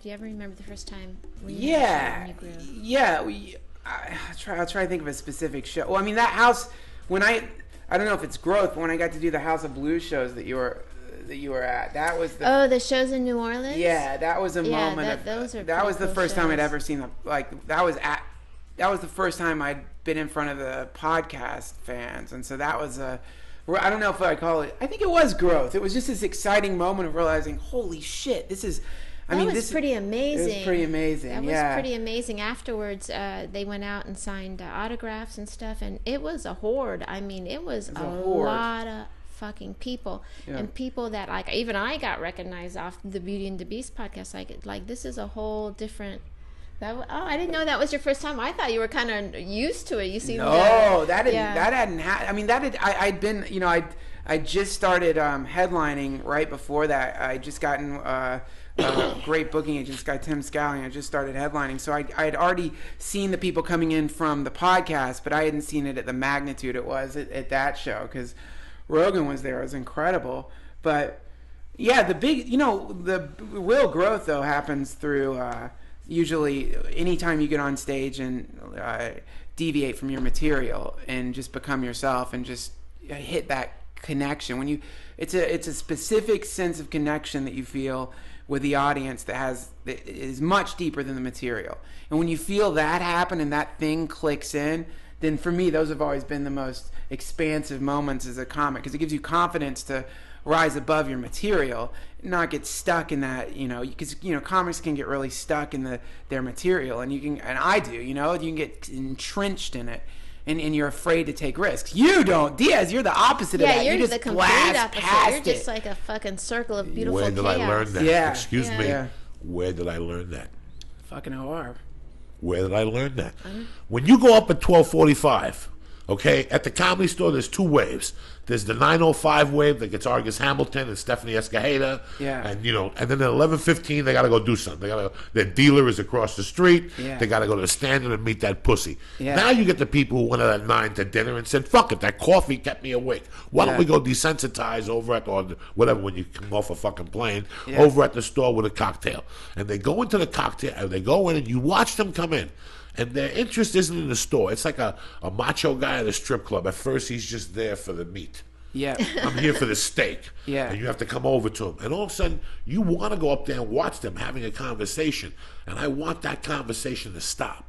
Speaker 2: Do you ever remember the first time when
Speaker 3: Yeah.
Speaker 2: you grew?
Speaker 3: Yeah. I'll try to think of a specific show. Well, I mean, that house, when I don't know if it's growth, but when I got to do the House of Blues shows that you were at, that was the
Speaker 2: Oh, the shows in New Orleans?
Speaker 3: yeah, that was a
Speaker 2: Yeah,
Speaker 3: moment.
Speaker 2: those are
Speaker 3: that was
Speaker 2: pretty
Speaker 3: the
Speaker 2: cool
Speaker 3: first time I'd
Speaker 2: shows.
Speaker 3: ever seen that was the first time I'd been in front of the podcast fans, and so that was I don't know if I call it. I think it was growth. It was just this exciting moment of realizing, holy shit, this is.
Speaker 2: That was pretty amazing.
Speaker 3: It was pretty amazing.
Speaker 2: That
Speaker 3: yeah.
Speaker 2: was pretty amazing. Afterwards, they went out and signed autographs and stuff, and it was a horde. I mean, it was a
Speaker 3: horde.
Speaker 2: lot of fucking people,
Speaker 3: Yeah.
Speaker 2: and people that like even I got recognized off the Beauty and the Beast podcast. Like this is a whole different. I didn't know that was your first time. I thought you were kind of used to it. You seemed
Speaker 3: No, that
Speaker 2: yeah.
Speaker 3: hadn't happened. I mean, I'd been, you know, I just started headlining right before that. I just gotten a great booking agent, this guy Tim Scallion. I just started headlining, so I had already seen the people coming in from the podcast, but I hadn't seen it at the magnitude it was at that show because Rogan was there. It was incredible. But yeah, the big, you know, the real growth though happens through usually anytime you get on stage and deviate from your material and just become yourself and just hit that connection. When it's a specific sense of connection that you feel with the audience that is much deeper than the material. And when you feel that happen and that thing clicks in, then for me, those have always been the most expansive moments as a comic, because it gives you confidence to rise above your material, not get stuck in that, you know, because, you know, comics can get really stuck in their material, and I do, you know, you can get entrenched in it. And you're afraid to take risks. You don't, Diaz. You're the opposite of that.
Speaker 2: you're
Speaker 3: you just
Speaker 2: the complete
Speaker 3: blast
Speaker 2: opposite.
Speaker 3: past
Speaker 2: You're just
Speaker 3: it.
Speaker 2: like a fucking circle of beautiful
Speaker 1: Where did
Speaker 2: chaos.
Speaker 1: I learn that?
Speaker 3: Yeah.
Speaker 1: Excuse
Speaker 2: Yeah.
Speaker 1: me.
Speaker 3: Yeah.
Speaker 1: Where did I learn that?
Speaker 3: Fucking OR.
Speaker 1: Where did I learn that? When you go up at 12:45, okay, at the Comedy Store, there's 2 waves. There's the 9:05 wave that gets Argus Hamilton and Stephanie Escajeda.
Speaker 3: Yeah.
Speaker 1: And, you know, and then at 11:15, they got to go do something. Their dealer is across the street.
Speaker 3: Yeah.
Speaker 1: They got to go to the Standard and meet that pussy.
Speaker 3: Yeah.
Speaker 1: Now you get the people who went out at 9 to dinner and said, fuck it, that coffee kept me awake. Why don't
Speaker 3: Yeah.
Speaker 1: we go desensitize over at, or whatever, when you come off a fucking plane,
Speaker 3: Yeah.
Speaker 1: over at the store with a cocktail. And they go into the cocktail, and they go in, and you watch them come in. And their interest isn't in the store. It's like a macho guy at a strip club. At first, he's just there for the meat.
Speaker 3: Yeah.
Speaker 1: I'm here for the steak.
Speaker 3: Yeah.
Speaker 1: And you have to come over to him. And all of a sudden, you want to go up there and watch them having a conversation. And I want that conversation to stop.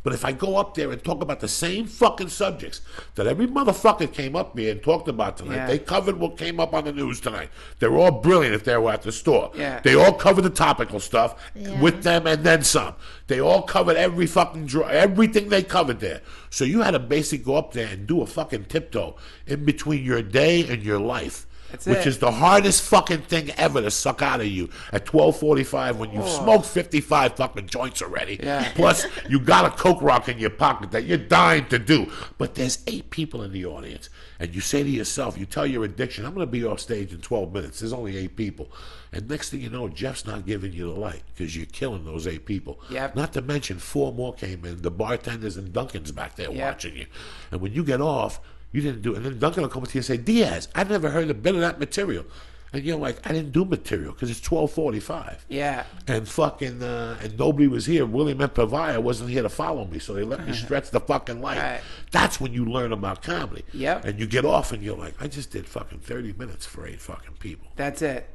Speaker 1: But if I go up there and talk about the same fucking subjects that every motherfucker came up here and talked about tonight,
Speaker 3: Yeah.
Speaker 1: they covered what came up on the news tonight. They're all brilliant if they were at the store.
Speaker 3: Yeah.
Speaker 1: They all covered the topical stuff
Speaker 2: Yeah.
Speaker 1: with them and then some. They all covered every fucking everything they covered there. So you had to basically go up there and do a fucking tiptoe in between your day and your life. which is the hardest fucking thing ever to suck out of you at 12:45 when you've smoked 55 fucking joints already.
Speaker 3: Yeah.
Speaker 1: Plus, you got a Coke Rock in your pocket that you're dying to do. But there's 8 people in the audience, and you say to yourself, you tell your addiction, I'm going to be off stage in 12 minutes. There's only 8 people. And next thing you know, Jeff's not giving you the light because you're killing those 8 people.
Speaker 3: Yep.
Speaker 1: Not to mention 4 more came in. The bartenders and Duncan's back there watching you. And when you get off, you didn't do it. And then Duncan will come up to you and say, Diaz, I've never heard a bit of that material. And you're like, I didn't do material because it's 12:45.
Speaker 3: Yeah.
Speaker 1: And fucking, and nobody was here. William Pavia wasn't here to follow me, so they let me stretch the fucking light.
Speaker 3: Right.
Speaker 1: That's when you learn about comedy.
Speaker 3: Yep.
Speaker 1: And you get off and you're like, I just did fucking 30 minutes for 8 fucking people.
Speaker 3: That's it.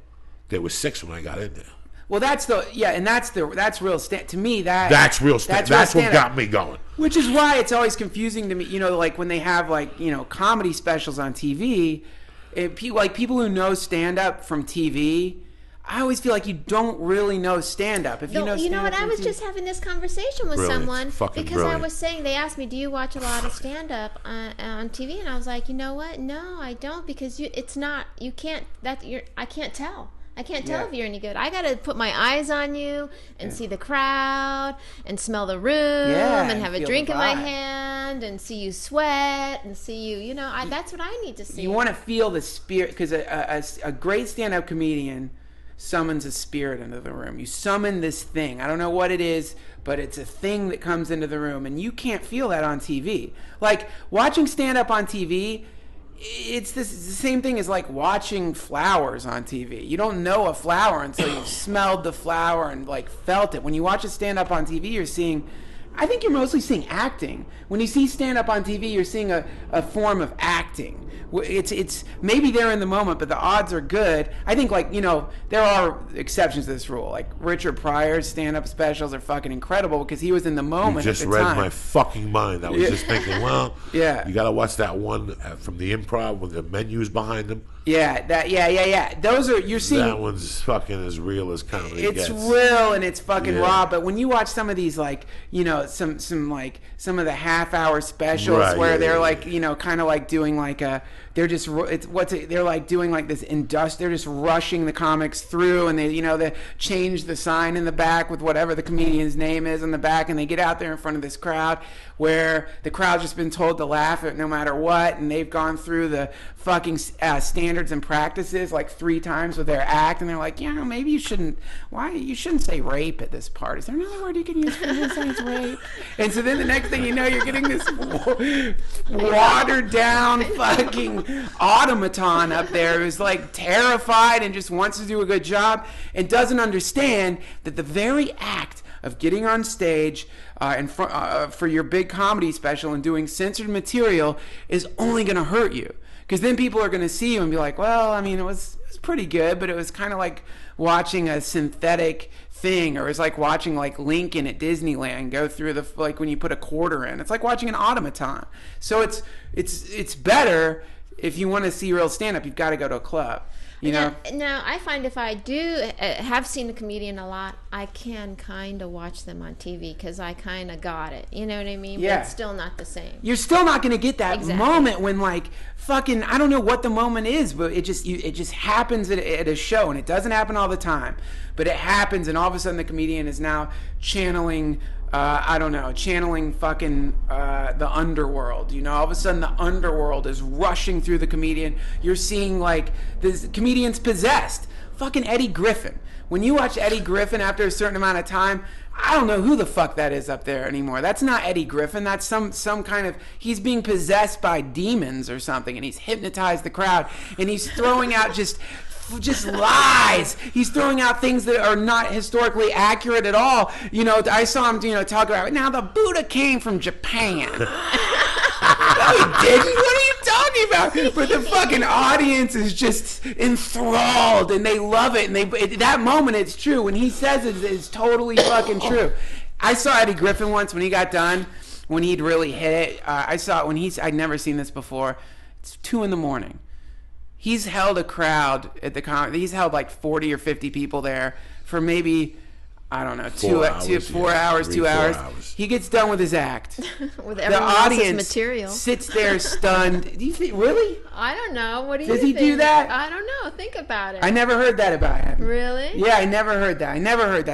Speaker 1: There was 6 when I got in there.
Speaker 3: Well, that's real to me.
Speaker 1: That's real stand. That's what got me going.
Speaker 3: Which is why it's always confusing to me. You know, like when they have like comedy specials on TV, people who know stand up from TV. I always feel like you don't really know stand up.
Speaker 2: You know what? I was just having this conversation with someone because I was saying, they asked me, "Do you watch a lot of stand up on TV?" And I was like, you know what? No, I don't, because I can't tell. I can't tell if you're any good. I got to put my eyes on you and see the crowd and smell the room and have a drink in my hand and see you sweat and see you, that's what I need to see.
Speaker 3: You want to feel the spirit, because a great stand-up comedian summons a spirit into the room. You summon this thing. I don't know what it is, but it's a thing that comes into the room, and you can't feel that on TV. Like, watching stand-up on TV, it's the same thing as like watching flowers on TV. You don't know a flower until you've smelled the flower and like felt it. When you watch a stand-up on TV, I think you're mostly seeing acting. When you see stand-up on TV, you're seeing a form of acting. It's maybe they're in the moment, but the odds are good. I think there are exceptions to this rule. Like Richard Pryor's stand-up specials are fucking incredible because he was in the moment.
Speaker 1: You just
Speaker 3: at the
Speaker 1: read
Speaker 3: time.
Speaker 1: my fucking mind. I was just thinking, well, you got to watch that one from the Improv with the menus behind them.
Speaker 3: Yeah. Those are, you're seeing.
Speaker 1: That one's fucking as real as comedy
Speaker 3: It's
Speaker 1: gets.
Speaker 3: real and it's fucking raw. But when you watch some of these, some of the half-hour specials where they're kind of like doing like a, they're just they're like doing like this they're just rushing the comics through, and they change the sign in the back with whatever the comedian's name is in the back, and they get out there in front of this crowd where the crowd's just been told to laugh at no matter what, and they've gone through the fucking standards and practices like 3 times with their act, and they're like, maybe you shouldn't say rape at this part. Is there another word you can use for this besides rape? And so then the next thing you know, you're getting this watered down fucking automaton up there who's like terrified and just wants to do a good job and doesn't understand that the very act of getting on stage for your big comedy special and doing censored material is only going to hurt you. Because then people are going to see you and be like, well, I mean, it was pretty good, but it was kind of like watching a synthetic thing, or it's like watching like Lincoln at Disneyland go through like when you put a quarter in. It's like watching an automaton. So it's better if you want to see real stand-up, you've got to go to a club. Now,
Speaker 2: I find if I do have seen a comedian a lot, I can kind of watch them on TV because I kind of got it. You know what I mean?
Speaker 3: Yeah.
Speaker 2: But it's still not the same.
Speaker 3: You're still not going to get that moment when like fucking, I don't know what the moment is, but it just happens at a show, and it doesn't happen all the time, but it happens, and all of a sudden the comedian is now channeling channeling fucking the underworld. All of a sudden the underworld is rushing through the comedian. You're seeing like this comedian's possessed. Fucking Eddie Griffin. When you watch Eddie Griffin after a certain amount of time, I don't know who the fuck that is up there anymore. That's not Eddie Griffin. That's some kind of, he's being possessed by demons or something, and he's hypnotized the crowd, and he's throwing out just lies. He's throwing out things that are not historically accurate at all. I saw him, talk about, now the Buddha came from Japan. No, he didn't. What are you talking about? But the fucking audience is just enthralled, and they love it. And that moment, it's true. When he says it, it's totally fucking true. I saw Eddie Griffin once when he got done, when he'd really hit it. I saw it when I'd never seen this before. It's 2 a.m. He's held a crowd at he's held like 40 or 50 people there for maybe, I don't know,
Speaker 1: 4 hours,
Speaker 3: 4
Speaker 1: yeah.
Speaker 3: hours,
Speaker 1: 3,
Speaker 3: 2
Speaker 1: 4
Speaker 3: hours.
Speaker 1: hours.
Speaker 3: He gets done with his act.
Speaker 2: With
Speaker 3: The
Speaker 2: everyone else's
Speaker 3: audience
Speaker 2: material.
Speaker 3: sits there stunned. Do you think, really?
Speaker 2: I don't know. What do you
Speaker 3: Does
Speaker 2: think?
Speaker 3: he do that?
Speaker 2: I don't know. Think about it.
Speaker 3: I never heard that about him.
Speaker 2: Really?
Speaker 3: Yeah, I never heard that.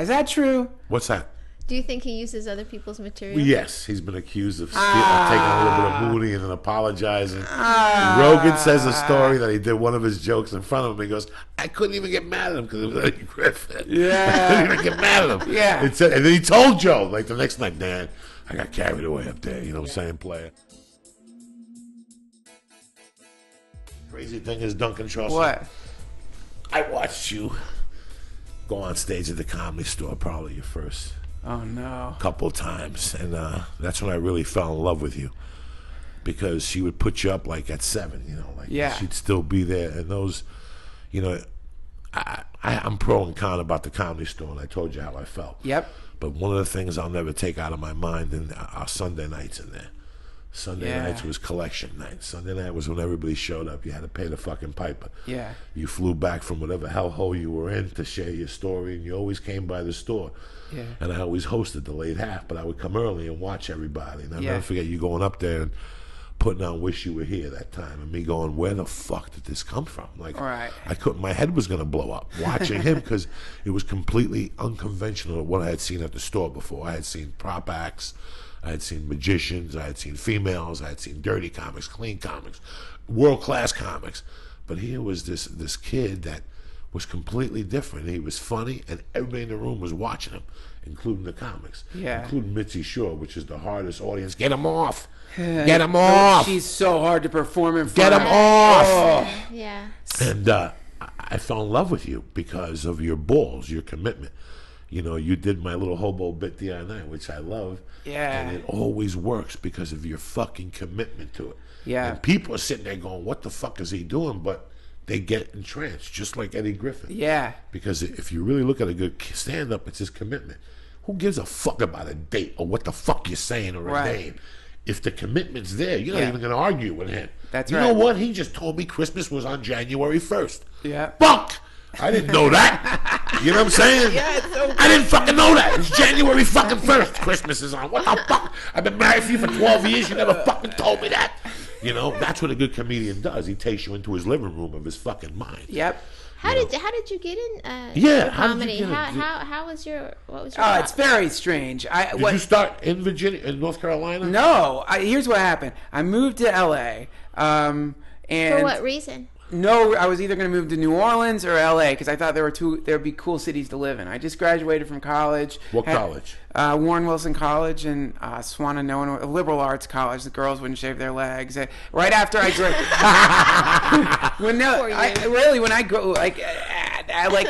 Speaker 3: Is that true?
Speaker 1: What's that?
Speaker 2: Do you think he uses other people's material?
Speaker 1: Yes, he's been accused of taking a little bit of Mooney and then apologizing. Rogan says a story that he did one of his jokes in front of him. He goes, I couldn't even get mad at him because it was Eddie Griffin.
Speaker 3: Yeah.
Speaker 1: I couldn't even get mad at him.
Speaker 3: Yeah.
Speaker 1: And then he told Joe, like the next night, Dan, I got carried away up there. You know what I'm saying, player? Crazy thing is, Duncan Trussell.
Speaker 3: What?
Speaker 1: I watched you go on stage at the Comedy Store, probably your first
Speaker 3: Oh, no.
Speaker 1: couple times, and that's when I really fell in love with you, because she would put you up like at 7, you know, like
Speaker 3: Yeah.
Speaker 1: she'd still be there, and those, you know, I'm pro and con about the Comedy Store, and I told you how I felt.
Speaker 3: Yep.
Speaker 1: But one of the things I'll never take out of my mind and our Sunday nights in there. Sunday nights was collection night. Sunday night was when everybody showed up. You had to pay the fucking piper.
Speaker 3: Yeah.
Speaker 1: You flew back from whatever hellhole you were in to share your story, and you always came by the store.
Speaker 3: Yeah.
Speaker 1: And I always hosted the late half, but I would come early and watch everybody. And I'll
Speaker 3: Yeah.
Speaker 1: never forget you going up there and putting on "Wish You Were Here" that time, and me going, "Where the fuck did this come from?" Like,
Speaker 3: Right.
Speaker 1: I couldn't. My head was gonna blow up watching him, because it was completely unconventional of what I had seen at the store before. I had seen prop acts, I had seen magicians, I had seen females, I had seen dirty comics, clean comics, world-class comics. But here was this kid that was completely different. He was funny, and everybody in the room was watching him, including the comics,
Speaker 3: Yeah.
Speaker 1: including Mitzi Shore, which is the hardest audience. Get him off! Get him off!
Speaker 3: She's so hard to perform in
Speaker 1: Get
Speaker 3: front
Speaker 1: him
Speaker 3: of.
Speaker 1: off!
Speaker 3: Oh.
Speaker 2: Yeah.
Speaker 1: And I fell in love with you because of your balls, your commitment. You know, you did my little hobo bit the other night, which I love.
Speaker 3: Yeah.
Speaker 1: And it always works because of your fucking commitment to it.
Speaker 3: Yeah.
Speaker 1: And people are sitting there going, what the fuck is he doing? But they get entranced, just like Eddie Griffin.
Speaker 3: Yeah.
Speaker 1: Because if you really look at a good stand-up, it's his commitment. Who gives a fuck about a date or what the fuck you're saying or a
Speaker 3: Right.
Speaker 1: name? If the commitment's there, you're not
Speaker 3: Yeah.
Speaker 1: even going to argue with him.
Speaker 3: That's
Speaker 1: you
Speaker 3: right.
Speaker 1: know what? He just told me Christmas was on January 1st.
Speaker 3: Yeah.
Speaker 1: Fuck! I didn't know that. You know what I'm saying?
Speaker 3: Yeah, it's so
Speaker 1: I didn't fucking know that. It's January fucking 1st. Christmas is on. What the fuck? I've been married for you for 12 years. You never fucking told me that. You know, that's what a good comedian does. He takes you into his living room of his fucking mind.
Speaker 3: Yep.
Speaker 2: How did you get in
Speaker 1: Yeah,
Speaker 2: for
Speaker 1: how did
Speaker 2: comedy?
Speaker 1: you get in?
Speaker 2: How was your what was your
Speaker 3: Oh, it's very strange.
Speaker 1: Did you start in Virginia, in North Carolina?
Speaker 3: No, here's what happened. I moved to LA. And
Speaker 2: for what reason?
Speaker 3: No, I was either going to move to New Orleans or LA because I thought there would be cool cities to live in. I just graduated from college.
Speaker 1: What college?
Speaker 3: Warren Wilson College in Swananoa, a liberal arts college. The girls wouldn't shave their legs. Right after I when I go like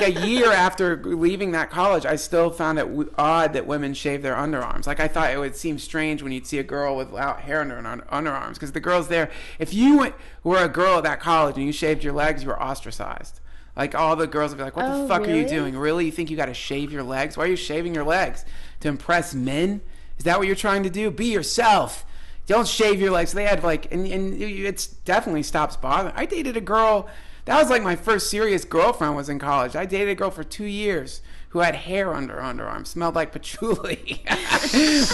Speaker 3: a year after leaving that college, I still found it odd that women shave their underarms. Like I thought it would seem strange when you'd see a girl without hair under her underarms because the girls there, if you were a girl at that college and you shaved your legs, you were ostracized. Like all the girls would be like, "What the fuck are you doing? Really? You think you got to shave your legs? Why are you shaving your legs? To impress men? Is that what you're trying to do? Be yourself. Don't shave your legs." So they had like, and it's definitely stops bothering. I dated a girl. That was like my first serious girlfriend was in college. I dated a girl for 2 years who had hair under her underarm, smelled like patchouli.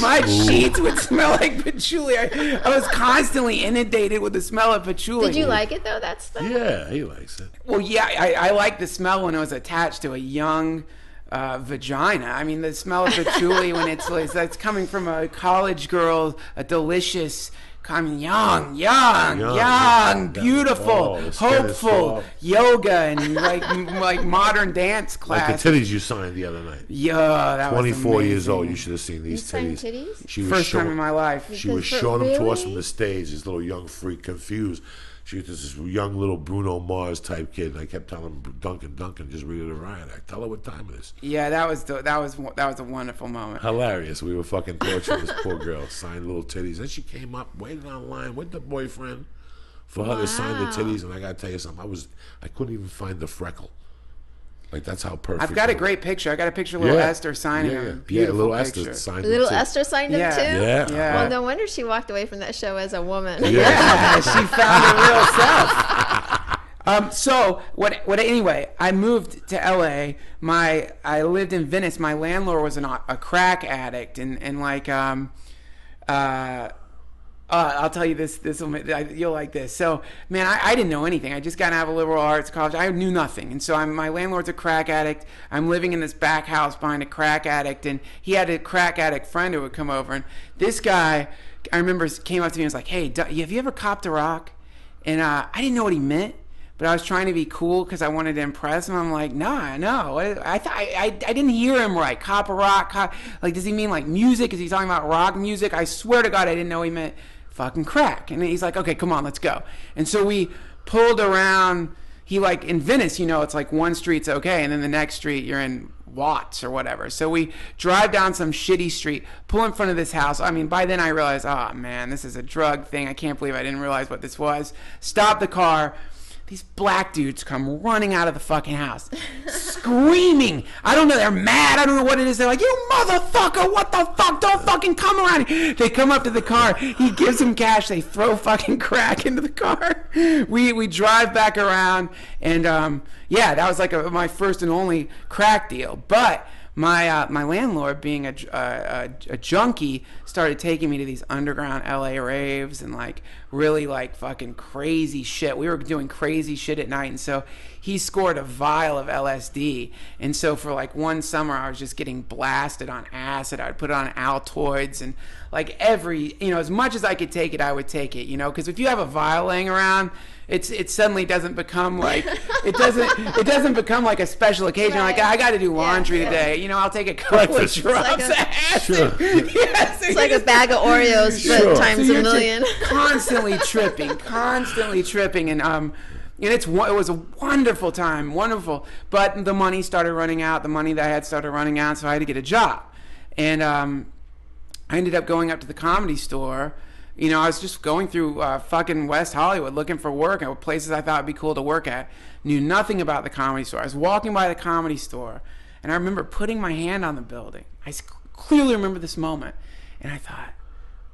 Speaker 3: My sheets would smell like patchouli. I was constantly inundated with the smell of patchouli.
Speaker 2: Did you like it though? That stuff?
Speaker 1: Yeah, he likes it.
Speaker 3: Well, yeah, I like the smell when it was attached to a young vagina. I mean, the smell of patchouli when it's coming from a college girl, a delicious, young, beautiful, hopeful, yoga and like modern dance class.
Speaker 1: Like the titties you signed the other night.
Speaker 3: Yeah, that was
Speaker 1: 24 years
Speaker 3: amazing.
Speaker 1: old. You should have seen these
Speaker 2: You signed
Speaker 1: titties.
Speaker 2: titties?
Speaker 1: She was
Speaker 3: First time
Speaker 1: showing-
Speaker 3: in my life.
Speaker 1: She was
Speaker 2: Because
Speaker 1: showing them to us
Speaker 2: really?
Speaker 1: from the stage, this little young freak, confused. She was this young little Bruno Mars type kid, and I kept telling him, Duncan, just read it a riot act. Tell her what time it is.
Speaker 3: Yeah, that was a wonderful moment.
Speaker 1: Hilarious. We were fucking torturing this poor girl, signed little titties. Then she came up, waited online with the boyfriend for her to sign the
Speaker 2: Wow.
Speaker 1: titties. And I gotta tell you something, I couldn't even find the freckle. Like that's how perfect.
Speaker 3: I've got a
Speaker 1: it was.
Speaker 3: great picture. I got a picture of little Esther signing
Speaker 1: Yeah,
Speaker 3: her.
Speaker 1: yeah.
Speaker 3: Beautiful
Speaker 1: Little
Speaker 3: picture.
Speaker 1: Esther signed it
Speaker 2: Little
Speaker 1: too.
Speaker 2: Esther signed him
Speaker 3: Yeah.
Speaker 2: too?
Speaker 1: Yeah.
Speaker 3: Yeah.
Speaker 2: Well, no wonder she walked away from that show as a woman.
Speaker 3: Yeah, she found her real self. So what? Anyway, I moved to LA. I lived in Venice. My landlord was a crack addict, and like I'll tell you this. You'll like this. So, man, I didn't know anything. I just got out of a liberal arts college. I knew nothing, and so my landlord's a crack addict. I'm living in this back house behind a crack addict, and he had a crack addict friend who would come over. And this guy, I remember, came up to me and was like, "Hey, have you ever copped a rock?" And I didn't know what he meant, but I was trying to be cool because I wanted to impress him. I'm like, "Nah, no." I didn't hear him right. Cop a rock. Like, does he mean like music? Is he talking about rock music? I swear to God, I didn't know he meant fucking crack. And he's like, "Okay, come on, let's go." And so we pulled around. He, like, in Venice, it's like one street's okay, and then the next street you're in Watts or whatever. So we drive down some shitty street, pull in front of this house. I mean, by then I realized, oh man, this is a drug thing. I can't believe I didn't realize what this was. Stop the car. These black dudes come running out of the fucking house, screaming. I don't know, they're mad. I don't know what it is. They're like, "You motherfucker, what the fuck? Don't fucking come around." They come up to the car. He gives them cash. They throw fucking crack into the car. We drive back around, and yeah, that was like my first and only crack deal. But my landlord, being a junkie, started taking me to these underground LA raves and like really like fucking crazy shit. We were doing crazy shit at night, and so he scored a vial of LSD. And so for like one summer, I was just getting blasted on acid. I'd put it on Altoids, and like as much as I could take it, I would take it. Because if you have a vial laying around, it suddenly doesn't become like it doesn't become like a special occasion.
Speaker 2: Right.
Speaker 3: Like, I got to do laundry today. I'll take a couple of drops of acid.
Speaker 1: Sure.
Speaker 3: Yes,
Speaker 2: It's like a bag of Oreos, but
Speaker 1: Sure.
Speaker 2: times
Speaker 3: so
Speaker 2: a
Speaker 3: you're just
Speaker 2: million.
Speaker 3: constantly tripping, and it was a wonderful time, wonderful. But the money started running out. The money that I had started running out, so I had to get a job, and I ended up going up to the Comedy Store. I was just going through fucking West Hollywood looking for work at places I thought would be cool to work at. Knew nothing about the Comedy Store. I was walking by the Comedy Store, and I remember putting my hand on the building. I clearly remember this moment, and I thought,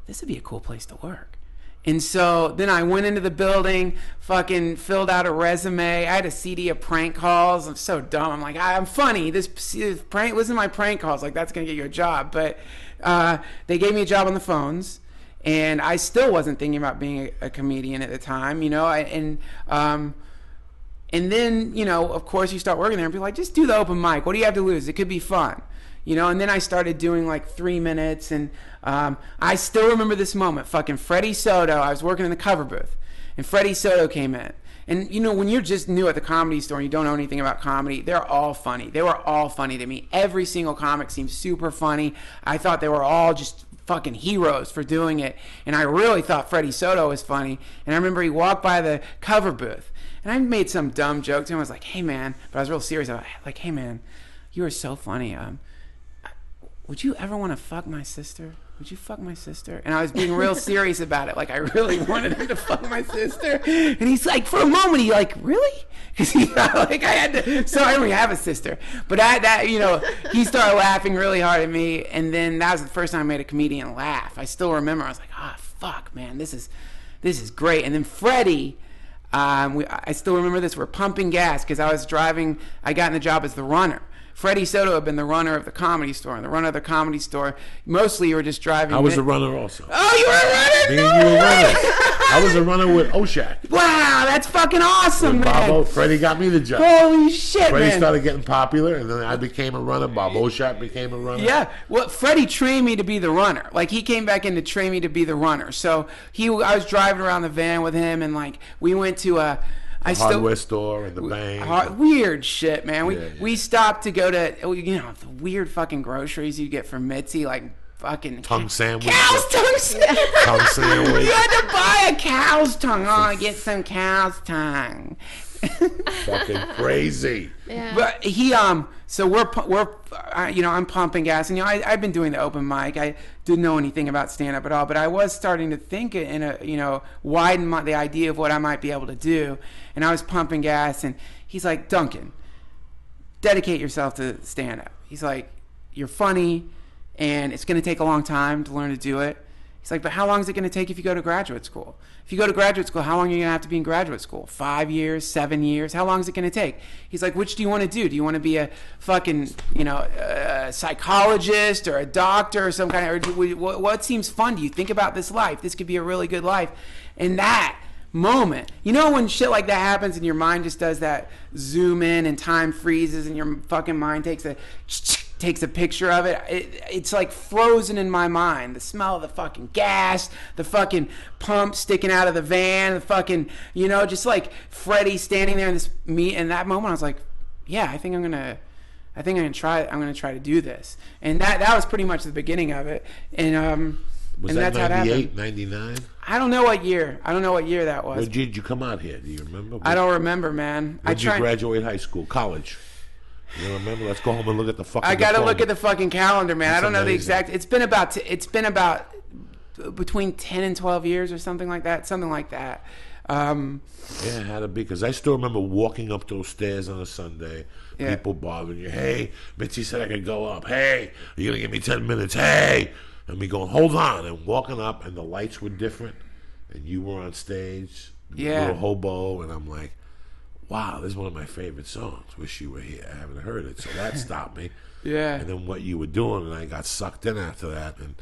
Speaker 3: this would be a cool place to work. And so then I went into the building, fucking filled out a resume. I had a CD of prank calls. I'm so dumb. I'm like, I'm funny. This prank, listen to my prank calls. Like, that's going to get you a job. But they gave me a job on the phones. And I still wasn't thinking about being a comedian at the time, and then, of course, you start working there and be like, just do the open mic. What do you have to lose? It could be fun, and then I started doing like 3 minutes, and I still remember this moment. Fucking Freddie Soto, I was working in the cover booth, and Freddie Soto came in. And, when you're just new at the Comedy Store and you don't know anything about comedy, they're all funny. They were all funny to me. Every single comic seemed super funny. I thought they were all just fucking heroes for doing it, and I really thought Freddie Soto was funny. And I remember he walked by the cover booth, and I made some dumb joke to him. I was like, "Hey man," but I was real serious about it. Like, "Hey man, you are so funny. Would you ever want to fuck my sister? Would you fuck my sister?" And I was being real serious about it. Like, I really wanted him to fuck my sister. And he's like, for a moment, he like, "Really?" Because he like I had to. So I don't even have a sister. But he started laughing really hard at me, and then that was the first time I made a comedian laugh. I still remember. I was like, fuck, man, this is great. And then Freddie, I still remember this. We're pumping gas because I was driving. I got in the job as the runner. Freddie Soto had been the runner of the Comedy Store, and the runner of the Comedy Store, mostly you were just driving.
Speaker 1: I was a runner also.
Speaker 3: Oh, you were a runner?
Speaker 1: Me and you were runners. I was a runner with Oshak.
Speaker 3: Wow, that's fucking awesome,
Speaker 1: With
Speaker 3: man.
Speaker 1: Bob Freddie got me the job.
Speaker 3: Holy shit,
Speaker 1: Freddie
Speaker 3: man.
Speaker 1: started getting popular, and then I became a runner. Bob Oshak became a runner.
Speaker 3: Yeah, well, Freddie trained me to be the runner. Like, he came back in to train me to be the runner. So I was driving around the van with him, and like we went to a
Speaker 1: hardware store and the bank.
Speaker 3: Weird shit, man.
Speaker 1: Yeah.
Speaker 3: We stopped to go to the weird fucking groceries you get from Mitzi, like fucking
Speaker 1: Tongue sandwich.
Speaker 3: cow's tongue sandwich.
Speaker 1: Tongue sandwich.
Speaker 3: You had to buy a cow's tongue. Oh, get some cow's tongue.
Speaker 1: Fucking crazy.
Speaker 2: Yeah.
Speaker 3: But so I'm pumping gas, and I've been doing the open mic. I didn't know anything about stand up at all, but I was starting to think in widen the idea of what I might be able to do, and I was pumping gas, and he's like, "Duncan, dedicate yourself to stand up." He's like, "You're funny, and it's going to take a long time to learn to do it." He's like, but how long is it going to take if you go to graduate school? If you go to graduate school, how long are you going to have to be in graduate school? 5 years, 7 years? How long is it going to take? He's like, which do you want to do? Do you want to be a fucking, a psychologist or a doctor or some kind of, or what seems fun to you? Think about this life. This could be a really good life. And that moment, when shit like that happens and your mind just does that zoom in and time freezes and your fucking mind takes a picture of it, it's like frozen in my mind. The smell of the fucking gas, the fucking pump sticking out of the van, the fucking, just like Freddie standing there in that moment, I was like, yeah, I think I'm gonna try to do this. And that was pretty much the beginning of it. And
Speaker 1: was
Speaker 3: and
Speaker 1: that
Speaker 3: that's
Speaker 1: 98, 99?
Speaker 3: I don't know what year that was.
Speaker 1: When did you come out here? Do you remember?
Speaker 3: I don't remember, man.
Speaker 1: When did you graduate high school, college? You don't remember? Let's go home and look at the fucking.
Speaker 3: I gotta look at the fucking calendar, man.
Speaker 1: That's
Speaker 3: I don't know the
Speaker 1: amazing.
Speaker 3: exact. It's been about between 10 and 12 years or something like that.
Speaker 1: Yeah, it had to be, because I still remember walking up those stairs on a Sunday.
Speaker 3: Yeah.
Speaker 1: People bothering you. Hey, Mitzi said I could go up. Hey, are you gonna give me 10 minutes? Hey. And me going, hold on, and walking up, and the lights were different, and you were on stage, little hobo, and I'm like, wow, this is one of my favorite songs. Wish you were here. I haven't heard it, so that stopped me.
Speaker 3: Yeah.
Speaker 1: And then what you were doing, and I got sucked in after that, and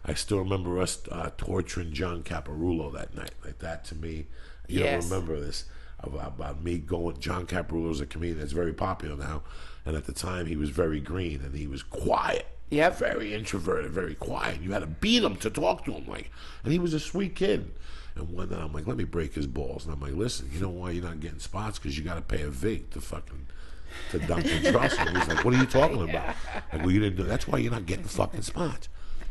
Speaker 1: I still remember us torturing John Caparulo that night. Like, that to me, you don't remember this about me going. John Caparulo is a comedian that's very popular now, and at the time he was very green and he was quiet.
Speaker 3: Yep.
Speaker 1: Very introverted, very quiet. You had to beat him to talk to him, and he was a sweet kid. And one night I'm like, let me break his balls. And I'm like, listen, you know why you're not getting spots? Because you got to pay a vig to Duncan Trussell. He's like, what are you talking about? Like, well, you didn't do. That's why you're not getting fucking spots.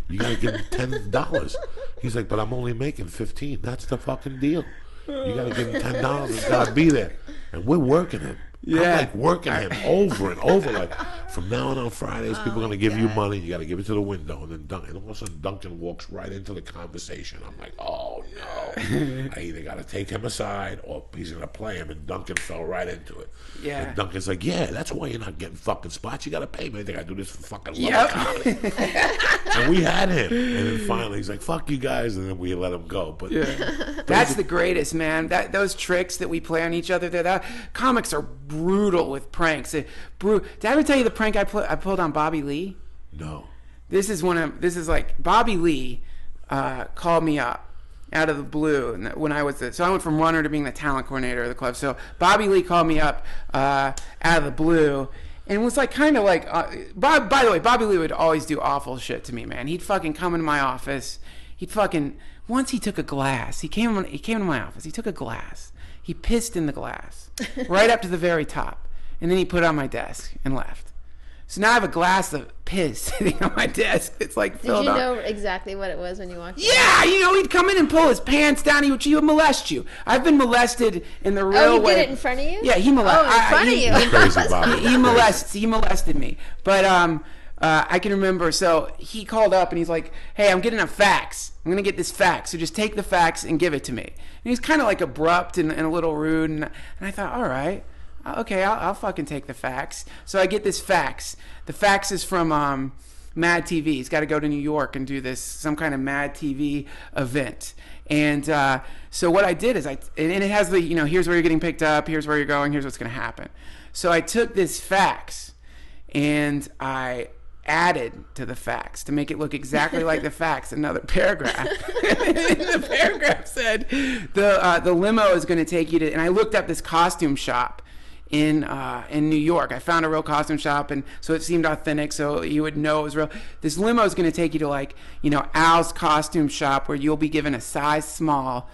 Speaker 1: You got to give him $10. He's like, but I'm only making $15. That's the fucking deal. You got to give him $10. It's got to be there. And we're working him.
Speaker 3: Yeah.
Speaker 1: I'm like working him over and over. Like, from now on Fridays, people are going to give you money. You got to give it to the window. And then all of a sudden, Duncan walks right into the conversation. I'm like, oh, no. I either got to take him aside or he's going to play him. And Duncan fell right into it.
Speaker 3: Yeah.
Speaker 1: And Duncan's like, yeah, that's why you're not getting fucking spots. You got to pay me. I think I do this for fucking love of comedy. And we had him. And then finally, he's like, fuck you guys. And then we let him go. But
Speaker 3: that's the greatest, man. Those tricks that we play on each other, comics are brutal with pranks. Did I ever tell you the prank I pulled on Bobby Lee?
Speaker 1: No.
Speaker 3: This is like Bobby Lee called me up out of the blue, and when I went from runner to being the talent coordinator of the club. So Bobby Lee called me up out of the blue, and it was like kind of like by the way, Bobby Lee would always do awful shit to me, man. He'd fucking come into my office. Once he took a glass. He came to my office. He took a glass. He pissed in the glass right up to the very top, and then he put it on my desk and left. So now I have a glass of piss sitting on my desk. It's like filled up.
Speaker 2: Did you know exactly what it was when you walked in?
Speaker 3: Yeah, he'd come in and pull his pants down. He would molest you. I've been molested in the real way.
Speaker 2: Oh, he did it in front of you?
Speaker 3: Yeah, he molested.
Speaker 2: Oh, in front of you.
Speaker 1: Crazy, Bobby.
Speaker 3: He molested me. But I can remember. So he called up and he's like, "Hey, I'm getting a fax. I'm gonna get this fax. So just take the fax and give it to me." And he's kind of like abrupt and a little rude. And I thought, all right. Okay, I'll fucking take the fax. So I get this fax. The fax is from Mad TV. He's got to go to New York and do some kind of Mad TV event. And so what I did is and it has the, here's where you're getting picked up, here's where you're going, here's what's going to happen. So I took this fax and I added to the fax to make it look exactly like the fax another paragraph. And the paragraph said the limo is going to take you to, and I looked up this costume shop in New York. I found a real costume shop, and so it seemed authentic, so you would know it was real. This limo is going to take you to Al's costume shop, where you'll be given a size small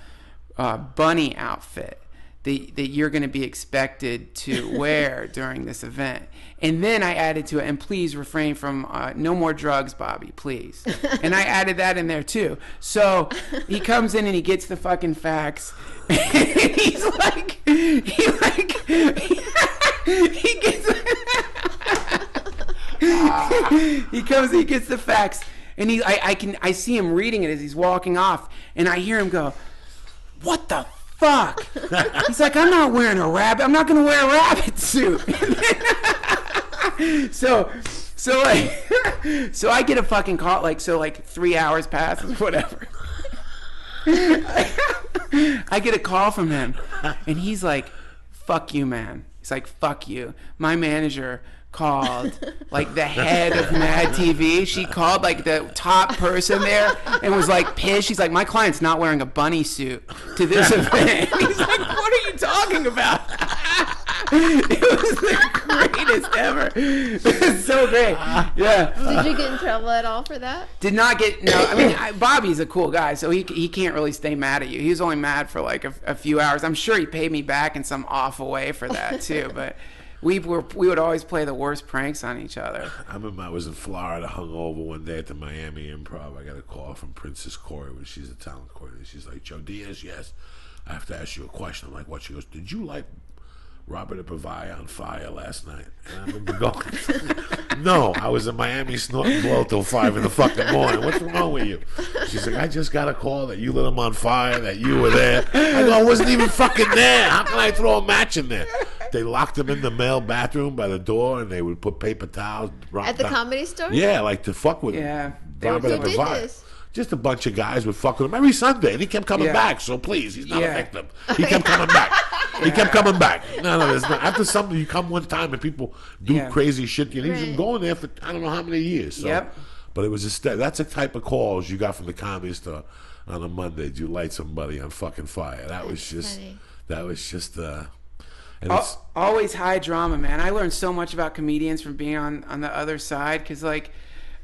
Speaker 3: bunny outfit that you're going to be expected to wear during this event. And then I added to it, and please refrain from no more drugs, Bobby, please. And I added that in there too. So he comes in and he gets the fucking fax, and he's like, he gets the fax, and I see him reading it as he's walking off, and I hear him go, "What the fuck?" He's like, I'm not going to wear a rabbit suit. So I get a fucking call, 3 hours passes, whatever. I get a call from him, and he's like, "Fuck you, man." He's like, "Fuck you." My manager called like the head of Mad TV. She called like the top person there and was like pissed. She's like, "My client's not wearing a bunny suit to this event." He's like, "What are you talking about?" It was the greatest ever. It was so great. Yeah.
Speaker 2: Did you get in trouble at all for that?
Speaker 3: Did not get, no, I mean, Bobby's a cool guy, so he can't really stay mad at you. He was only mad for like a few hours. I'm sure he paid me back in some awful way for that too, but we would always play the worst pranks on each other.
Speaker 1: I remember I was in Florida, hungover one day at the Miami Improv. I got a call from Princess Corey, when she's a talent coordinator. She's like, "Joe Diaz, yes, I have to ask you a question." I'm like, "What?" She goes, "Did you like Robert Pavai on fire last night?" And I remember going, "No, I was in Miami snorting blow till 5 in the fucking morning. What's wrong with you?" She's like, "I just got a call that you lit him on fire, that you were there." I go, "I wasn't even fucking there. How can I throw a match in there?" They locked him in the male bathroom by the door, and they would put paper towels.
Speaker 2: At the Comedy Store?
Speaker 1: Yeah, like to fuck with Robert
Speaker 2: Who did
Speaker 1: Pavai.
Speaker 2: this?
Speaker 1: Just a bunch of guys would fuck with him every Sunday, and he kept coming back. So please, he's not a victim. He kept coming back. He kept coming back. No, there's not. After something, you come one time and people do crazy shit. And he's been going there for I don't know how many years. So. But it was that's the type of calls you got from the Comedy Store on a Monday. Did you light somebody on fucking fire? That was just. Funny. That was just. And
Speaker 3: always high drama, man. I learned so much about comedians from being on the other side, because like.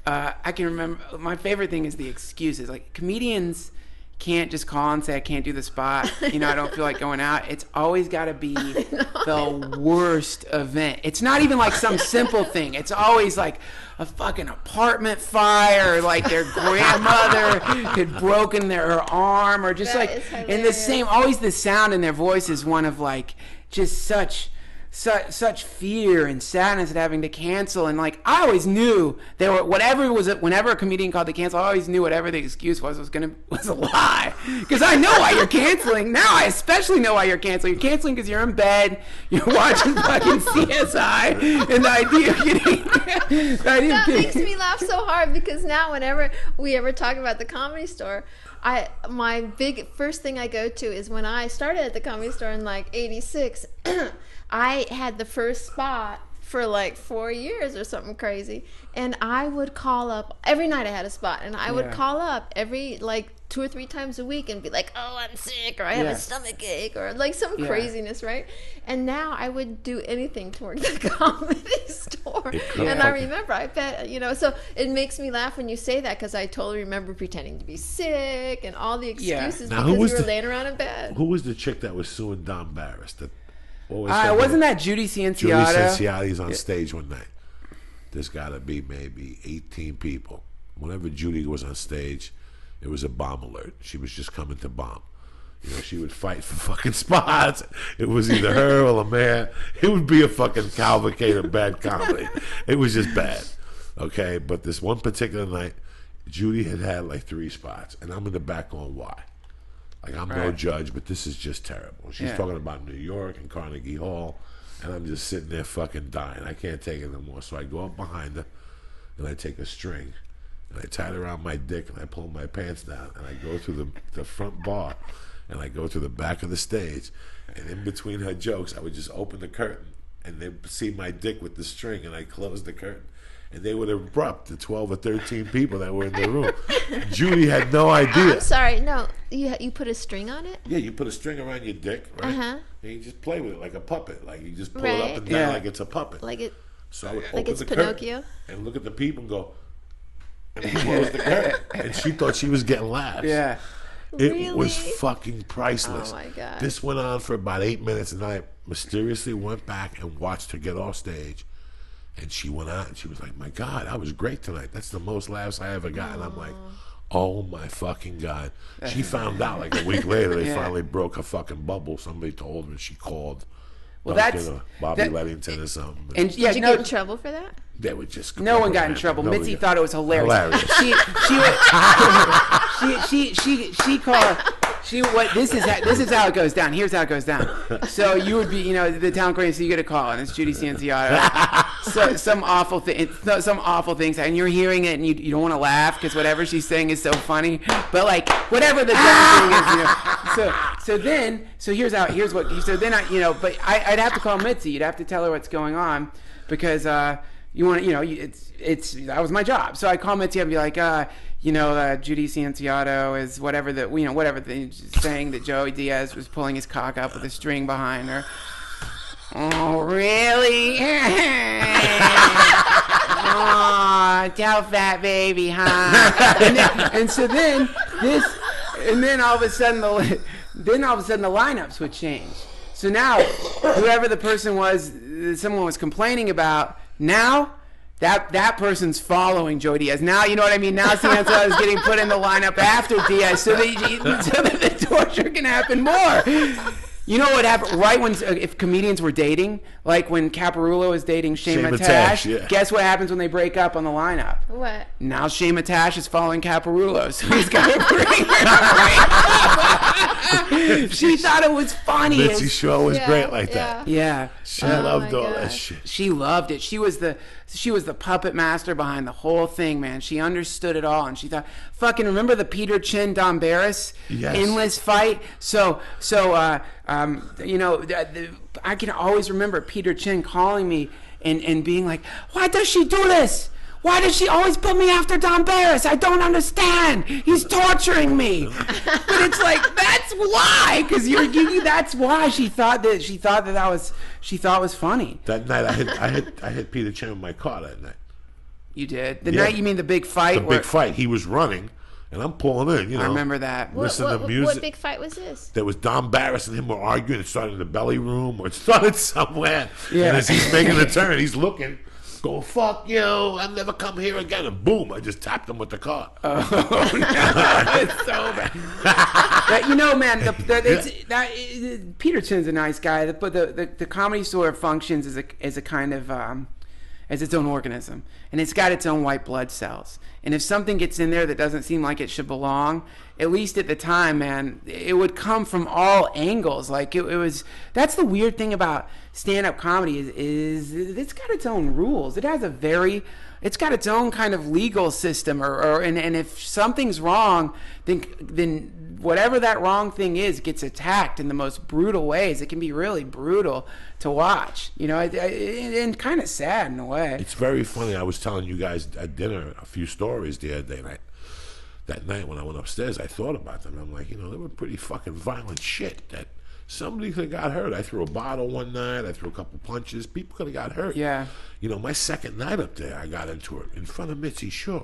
Speaker 3: I can remember, my favorite thing is the excuses. Like, comedians can't just call and say, "I can't do the spot. You know, I don't feel like going out." It's always got to be the worst event. It's not even like some simple thing. It's always like a fucking apartment fire, or like their grandmother had broken her arm, or just
Speaker 2: that
Speaker 3: like, and the same, always the sound in their voice is one of like, just such fear and sadness at having to cancel. And like, I always knew there were whenever a comedian called to cancel, I always knew whatever the excuse was a lie, because I know why you're canceling. Now I especially know why you're canceling. You're canceling because you're in bed, you're watching fucking CSI, and the idea of getting
Speaker 2: that makes me laugh so hard, because now whenever we ever talk about the Comedy Store, my big first thing I go to is when I started at the Comedy Store in like '86. I had the first spot for like 4 years or something crazy, and I would call up every night. I had a spot, and I would call up every like 2 or 3 times a week and be like, "Oh, I'm sick," or "I have a stomach ache," or like some craziness, right? And now I would do anything to work the Comedy Store. And I remember, I bet, so it makes me laugh when you say that, because I totally remember pretending to be sick and all the excuses because you were laying around in bed.
Speaker 1: Who was the chick that was suing Don Barris?
Speaker 3: Wasn't that Judy Cianciato?
Speaker 1: Judy Cianciato's on stage one night. There's got to be maybe 18 people. Whenever Judy was on stage, it was a bomb alert. She was just coming to bomb. She would fight for fucking spots. It was either her or a man. It would be a fucking cavalcade of bad comedy. It was just bad. Okay, but this one particular night, Judy had like 3 spots, and I'm in the back going, "Why?" Like, I'm no judge, but this is just terrible. She's talking about New York and Carnegie Hall, and I'm just sitting there fucking dying. I can't take it no more. So I go up behind her, and I take a string, and I tie it around my dick, and I pull my pants down, and I go through the front bar, and I go to the back of the stage, and in between her jokes, I would just open the curtain, and they'd see my dick with the string, and I close the curtain. And they would erupt, the 12 or 13 people that were in the room. Judy had no idea.
Speaker 2: I'm sorry, no. You put a string on it?
Speaker 1: Yeah, you put a string around your dick, right? And you just play with it like a puppet. Like, you just pull it up and down like it's a puppet. So I would open the curtain and look at the people and go, and close the curtain. And she thought she was getting laughs.
Speaker 3: Yeah.
Speaker 1: It was fucking priceless.
Speaker 2: Oh, my God.
Speaker 1: This went on for about 8 minutes, and I mysteriously went back and watched her get off stage. And she went out and she was like, "My God, I was great tonight. That's the most laughs I ever got." And I'm like, "Oh my fucking God." She found out like a week later. They finally broke her fucking bubble. Somebody told her, and she called Bobby Leddington or something.
Speaker 2: And did you get in trouble for that?
Speaker 1: They would just
Speaker 3: no one got in trouble. Mitzi thought it was hilarious. She called. This is how it goes down. Here's how it goes down. So you would be, the talent coordinator, so you get a call, and it's Judy Cianciato. some awful thing, some awful things, and you're hearing it, and you don't want to laugh because whatever she's saying is so funny. But like whatever the dumb thing is, But I'd have to call Mitzi. You'd have to tell her what's going on because it's that was my job. So I call Mitzi and be like, Judy Santiago is whatever the saying that Joey Diaz was pulling his cock up with a string behind her. Oh, really? Oh, tell fat baby, huh? and then all of a sudden the lineups would change. So now, whoever the person was, someone was complaining about, now that person's following Joey Diaz. Now, you know what I mean? Now Santiago is getting put in the lineup after Diaz, so that the torture can happen more. You know what happened right when if comedians were dating, like when Caparulo is dating Shane Matash,
Speaker 1: yeah.
Speaker 3: Guess what happens when they break up on the lineup?
Speaker 2: What?
Speaker 3: Now Shane Matash is following Caparulo, so he's got to bring her. She thought it was funny.
Speaker 1: Mitzi's show was great like that.
Speaker 3: Yeah.
Speaker 1: She loved all that shit.
Speaker 3: She loved it. She was the puppet master behind the whole thing, man. She understood it all, and she thought, fucking remember the Peter Chin Don Barris endless fight? I can always remember Peter Chin calling me and being like, why does she do this? Why does she always put me after Don Barris? I don't understand. He's torturing me. But it's like, that's why, because that's why she thought that was funny.
Speaker 1: That night I hit Peter Chin with my car that night.
Speaker 3: You did? The night you mean the big fight?
Speaker 1: Big fight. He was running, and I'm pulling in,
Speaker 3: I remember that.
Speaker 1: Listen to music.
Speaker 2: What big fight was this?
Speaker 1: There was Don Barris and him were arguing. It started in the belly room, or it started somewhere.
Speaker 3: Yeah.
Speaker 1: And as he's making the turn, he's looking, going, fuck you, I'll never come here again. And boom, I just tapped him with the car.
Speaker 3: Oh, no. It's so bad. Peter Chin's a nice guy, but the Comedy Store functions as a kind of as its own organism, and it's got its own white blood cells. And if something gets in there that doesn't seem like it should belong, at least at the time, man, it would come from all angles. Like it was. That's the weird thing about stand-up comedy is it's got its own rules. It's got its own kind of legal system, and if something's wrong, then whatever that wrong thing is gets attacked in the most brutal ways. It can be really brutal to watch, and kind of sad in a way.
Speaker 1: It's very funny. I was telling you guys at dinner a few stories the other day. That night when I went upstairs, I thought about them. I'm like, they were pretty fucking violent shit. That somebody could have got hurt. I threw a bottle one night. I threw a couple punches. People could have got hurt.
Speaker 3: Yeah.
Speaker 1: My second night up there, I got into it in front of Mitzi Shaw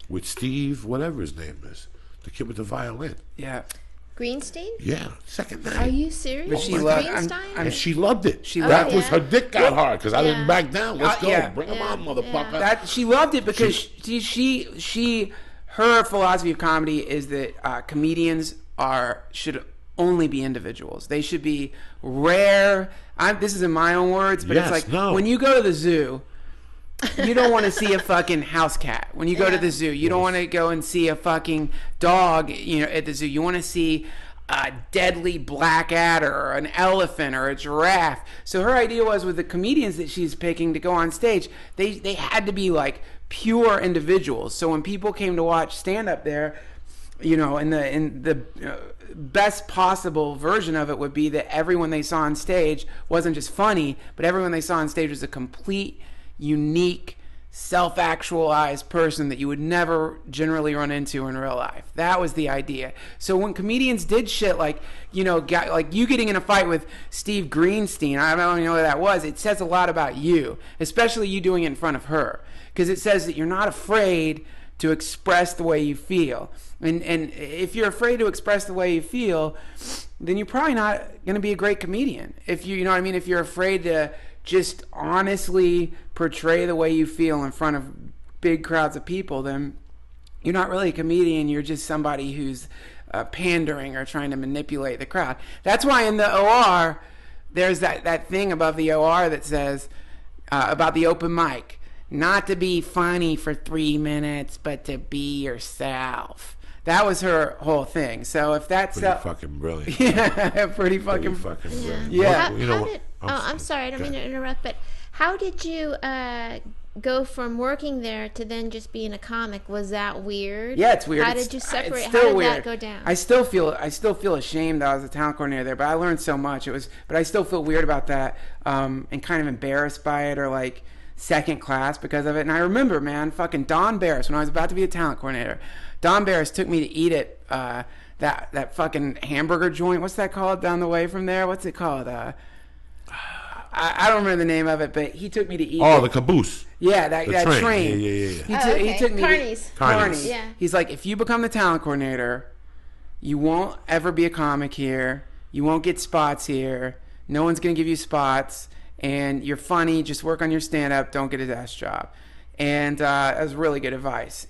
Speaker 1: with Steve, whatever his name is, the kid with the violin.
Speaker 3: Yeah.
Speaker 2: Greenstein?
Speaker 1: Yeah, second night.
Speaker 2: Are you serious?
Speaker 3: But she
Speaker 2: Greenstein?
Speaker 1: And she loved it.
Speaker 3: That
Speaker 1: was her dick got hard because I didn't back down. Let's go,
Speaker 3: yeah.
Speaker 1: bring him on, motherfucker.
Speaker 3: That she loved it because she her philosophy of comedy is that comedians should only be individuals. They should be rare. This is in my own words, but it's like when you go to the zoo, you don't want to see a fucking house cat. When you go to the zoo, you don't want to go and see a fucking dog, at the zoo. You want to see a deadly black adder or an elephant or a giraffe. So her idea was with the comedians that she's picking to go on stage, they had to be like pure individuals. So when people came to watch stand up there, in the best possible version of it would be that everyone they saw on stage wasn't just funny, but everyone they saw on stage was a complete, unique, self-actualized person that you would never generally run into in real life. That was the idea. So when comedians did shit like, like you getting in a fight with Steve Greenstein, I don't even know what that was, it says a lot about you, especially you doing it in front of her, because it says that you're not afraid to express the way you feel. And if you're afraid to express the way you feel, then you're probably not going to be a great comedian. If you know what I mean? If you're afraid to just honestly portray the way you feel in front of big crowds of people, then you're not really a comedian. You're just somebody who's pandering or trying to manipulate the crowd. That's why in the OR, there's that thing above the OR that says about the open mic, not to be funny for 3 minutes, but to be yourself. That was her whole thing. So if that's
Speaker 1: Pretty fucking brilliant.
Speaker 3: yeah, pretty fucking
Speaker 1: brilliant.
Speaker 3: Yeah.
Speaker 2: I'm sorry, I don't mean to interrupt, but how did you go from working there to then just being a comic? Was that weird?
Speaker 3: Yeah, it's weird.
Speaker 2: How did you separate?
Speaker 3: It's still
Speaker 2: How did
Speaker 3: weird.
Speaker 2: that go down?
Speaker 3: I still feel ashamed that I was a talent coordinator there, but I learned so much. But I still feel weird about that, and kind of embarrassed by it, or like second class because of it. And I remember, man, fucking Don Barris, when I was about to be a talent coordinator, Don Barris took me to eat at that fucking hamburger joint. What's that called down the way from there? What's it called? I don't remember the name of it, but he took me to eat.
Speaker 1: Oh, the caboose.
Speaker 3: Yeah, that train.
Speaker 1: Yeah.
Speaker 3: He took me
Speaker 2: Carney's.
Speaker 3: to
Speaker 2: Yeah.
Speaker 3: He's like, if you become the talent coordinator, you won't ever be a comic here. You won't get spots here. No one's gonna give you spots, and you're funny. Just work on your stand-up. Don't get a desk job. And that was really good advice.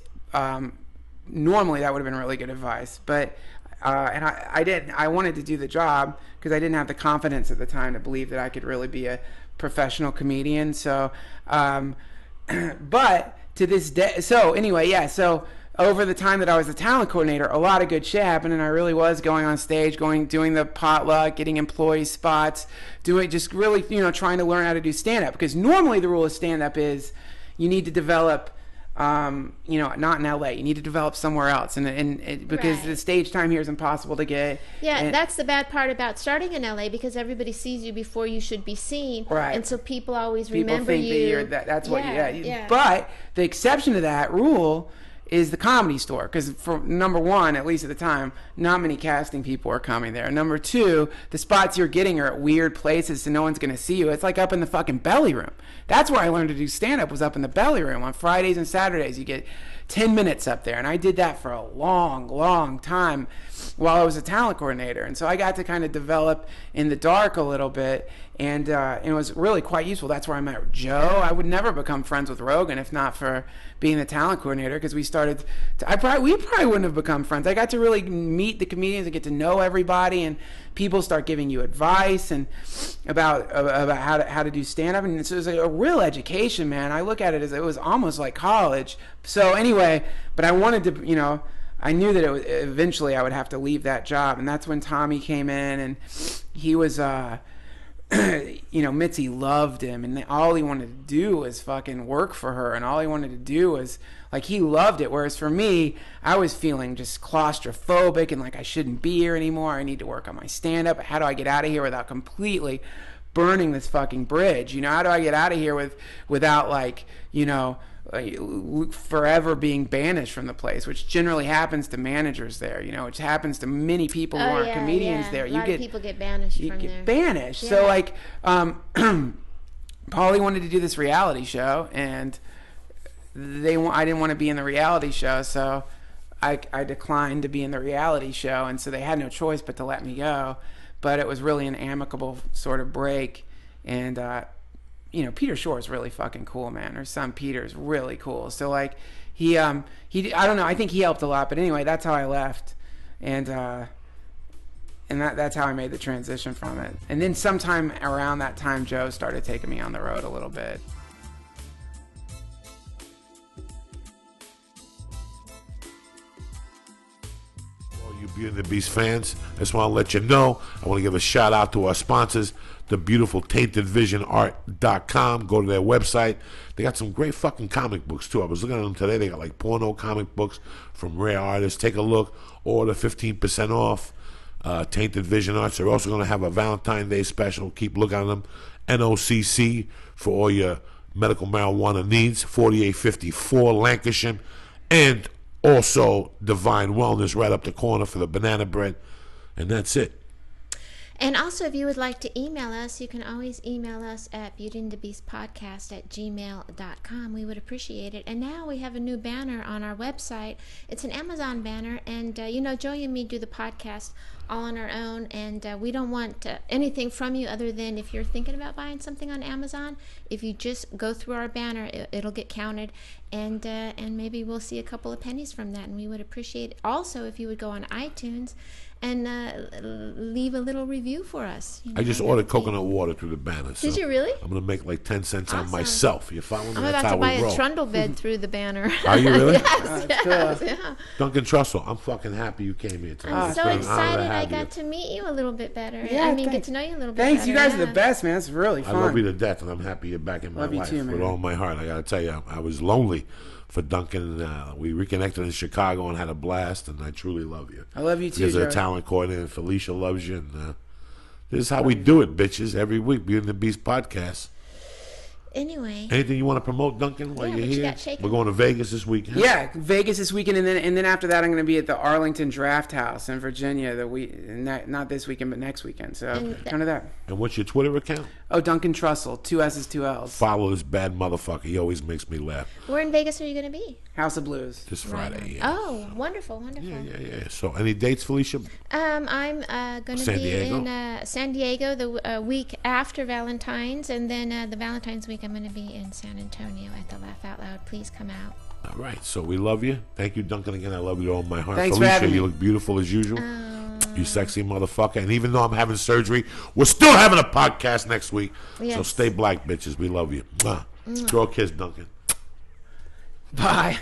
Speaker 3: Normally, that would have been really good advice, but. And I didn't. I wanted to do the job because I didn't have the confidence at the time to believe that I could really be a professional comedian. So, but to this day. So anyway, yeah. So over the time that I was the talent coordinator, a lot of good shit happened, and I really was going on stage, doing the potluck, getting employee spots, just really, trying to learn how to do stand up, because normally the rule of stand up is you need to develop. Not in LA. You need to develop somewhere else, and because the stage time here is impossible to get.
Speaker 2: Yeah, that's the bad part about starting in LA, because everybody sees you before you should be seen,
Speaker 3: right?
Speaker 2: And so people always
Speaker 3: people
Speaker 2: remember
Speaker 3: think
Speaker 2: you.
Speaker 3: That's what. Yeah. But the exception to that rule is the Comedy Store, because for number one, at least at the time, not many casting people are coming there. Number two, the spots you're getting are at weird places, so no one's going to see you. It's like up in the fucking belly room. That's where I learned to do stand-up, was up in the belly room. On Fridays and Saturdays, you get 10 minutes up there, and I did that for a long, long time while I was a talent coordinator. And so I got to kind of develop in the dark a little bit, and it was really quite useful. That's where I met Joe. I would never become friends with Rogan if not for being the talent coordinator, because we probably wouldn't have become friends. I got to really meet the comedians and get to know everybody, and people start giving you advice and about how to do stand-up, and it was a real education, man. I look at it as it was almost like college. So anyway, but I wanted to, I knew that eventually I would have to leave that job, and that's when Tommy came in, and he was Mitzi loved him, and all he wanted to do was fucking work for her, and all he wanted to do was, like, he loved it. Whereas for me, I was feeling just claustrophobic and like I shouldn't be here anymore. I need to work on my stand-up. How do I get out of here without completely burning this fucking bridge? How do I get out of here without forever being banished from the place, which generally happens to managers there, which happens to many people who aren't comedians there.
Speaker 2: A lot of people get banished from there.
Speaker 3: Banished. Yeah. So like, Paulie wanted to do this reality show, and I didn't want to be in the reality show, so I declined to be in the reality show, and so they had no choice but to let me go. But it was really an amicable sort of break, and Peter Shore is really fucking cool, man. Her son Peter is really cool. So like he I don't know, I think he helped a lot. But anyway, that's how I left, and that's how I made the transition from it. And then sometime around that time, Joe started taking me on the road a little bit.
Speaker 1: You Beauty and the Beast fans, I just want to let you know, I want to give a shout out to our sponsors, the beautiful taintedvisionart.com. Go to their website. They got some great fucking comic books too. I was looking at them today. They got like porno comic books from rare artists. Take a look. Order 15% off. Tainted Vision Arts. They're also going to have a Valentine's Day special. Keep looking at them. NOCC for all your medical marijuana needs. 4854 Lancashire. And also Divine Wellness right up the corner for the banana bread. And that's it.
Speaker 2: And also, if you would like to email us, you can always email us at beautyandthebeastpodcast@gmail.com. We would appreciate it. And now we have a new banner on our website. It's an Amazon banner. And, Joey and me do the podcast all on our own. And we don't want anything from you other than if you're thinking about buying something on Amazon, if you just go through our banner, it'll get counted. And maybe we'll see a couple of pennies from that. And we would appreciate it. Also, if you would go on iTunes and leave a little review for us.
Speaker 1: I just ordered coconut water through the banner. So
Speaker 2: Did you really?
Speaker 1: I'm gonna make like 10 cents on
Speaker 2: Awesome.
Speaker 1: myself. You follow me?
Speaker 2: I'm
Speaker 1: That's
Speaker 2: about
Speaker 1: how
Speaker 2: to buy
Speaker 1: we
Speaker 2: a
Speaker 1: roll.
Speaker 2: trundle bed through the banner.
Speaker 1: Are you really?
Speaker 2: Yes,
Speaker 3: cool.
Speaker 2: yeah.
Speaker 1: Duncan Trussell, I'm fucking happy you came here tonight.
Speaker 2: I'm
Speaker 1: It's
Speaker 2: so
Speaker 1: been an honor to
Speaker 2: excited I
Speaker 1: have
Speaker 2: got
Speaker 1: you.
Speaker 2: to meet you a little bit better.
Speaker 3: Yeah,
Speaker 2: I mean, get
Speaker 3: thanks.
Speaker 2: to know you a little bit
Speaker 3: Thanks,
Speaker 2: better.
Speaker 3: you guys are
Speaker 2: yeah.
Speaker 3: the best, man. It's really
Speaker 1: I
Speaker 3: fun.
Speaker 1: love you to death, and I'm happy you're back in my
Speaker 3: Love you
Speaker 1: life
Speaker 3: too,
Speaker 1: with
Speaker 3: man.
Speaker 1: all my heart. I gotta tell you, I was lonely for Duncan. We reconnected in Chicago and had a blast, and I truly love you.
Speaker 3: I love you too,
Speaker 1: Because of the
Speaker 3: Joe.
Speaker 1: talent coordinator, Felicia loves you, and this is how we do it, bitches. Every week, Beauty and the Beast podcast.
Speaker 2: Anyway,
Speaker 1: Anything you want to promote, Duncan, while
Speaker 2: Yeah,
Speaker 1: you're
Speaker 2: what you
Speaker 1: here?
Speaker 2: got shaking?
Speaker 1: We're going to Vegas this weekend.
Speaker 3: Yeah, Vegas this weekend, and then after that, I'm going to be at the Arlington Draft House in Virginia. Not this weekend, but next weekend. So
Speaker 2: And
Speaker 3: come to that.
Speaker 1: And what's your Twitter account?
Speaker 3: Oh, Duncan Trussell, 2 S's, 2 L's.
Speaker 1: Follow this bad motherfucker. He always makes me laugh.
Speaker 2: where in Vegas are you going to be?
Speaker 3: House of Blues.
Speaker 1: This
Speaker 2: Right
Speaker 1: Friday,
Speaker 2: on.
Speaker 1: yeah.
Speaker 2: Oh, wonderful, wonderful.
Speaker 1: Yeah. So, any dates, Felicia?
Speaker 2: I'm going to
Speaker 1: San
Speaker 2: be
Speaker 1: Diego?
Speaker 2: in San Diego the week after Valentine's, and then the Valentine's week I'm going to be in San Antonio at the Laugh Out Loud. Please come out.
Speaker 1: All right. So, we love you. Thank you, Duncan, again. I love you with all my heart.
Speaker 3: Thanks for
Speaker 1: Felicia,
Speaker 3: having
Speaker 1: you
Speaker 3: me.
Speaker 1: look beautiful as usual. You sexy motherfucker. And even though I'm having surgery, we're still having a podcast next week. So,
Speaker 2: Yes.
Speaker 1: stay black, bitches. We love you. Mwah. Throw a kiss, Duncan.
Speaker 3: Bye.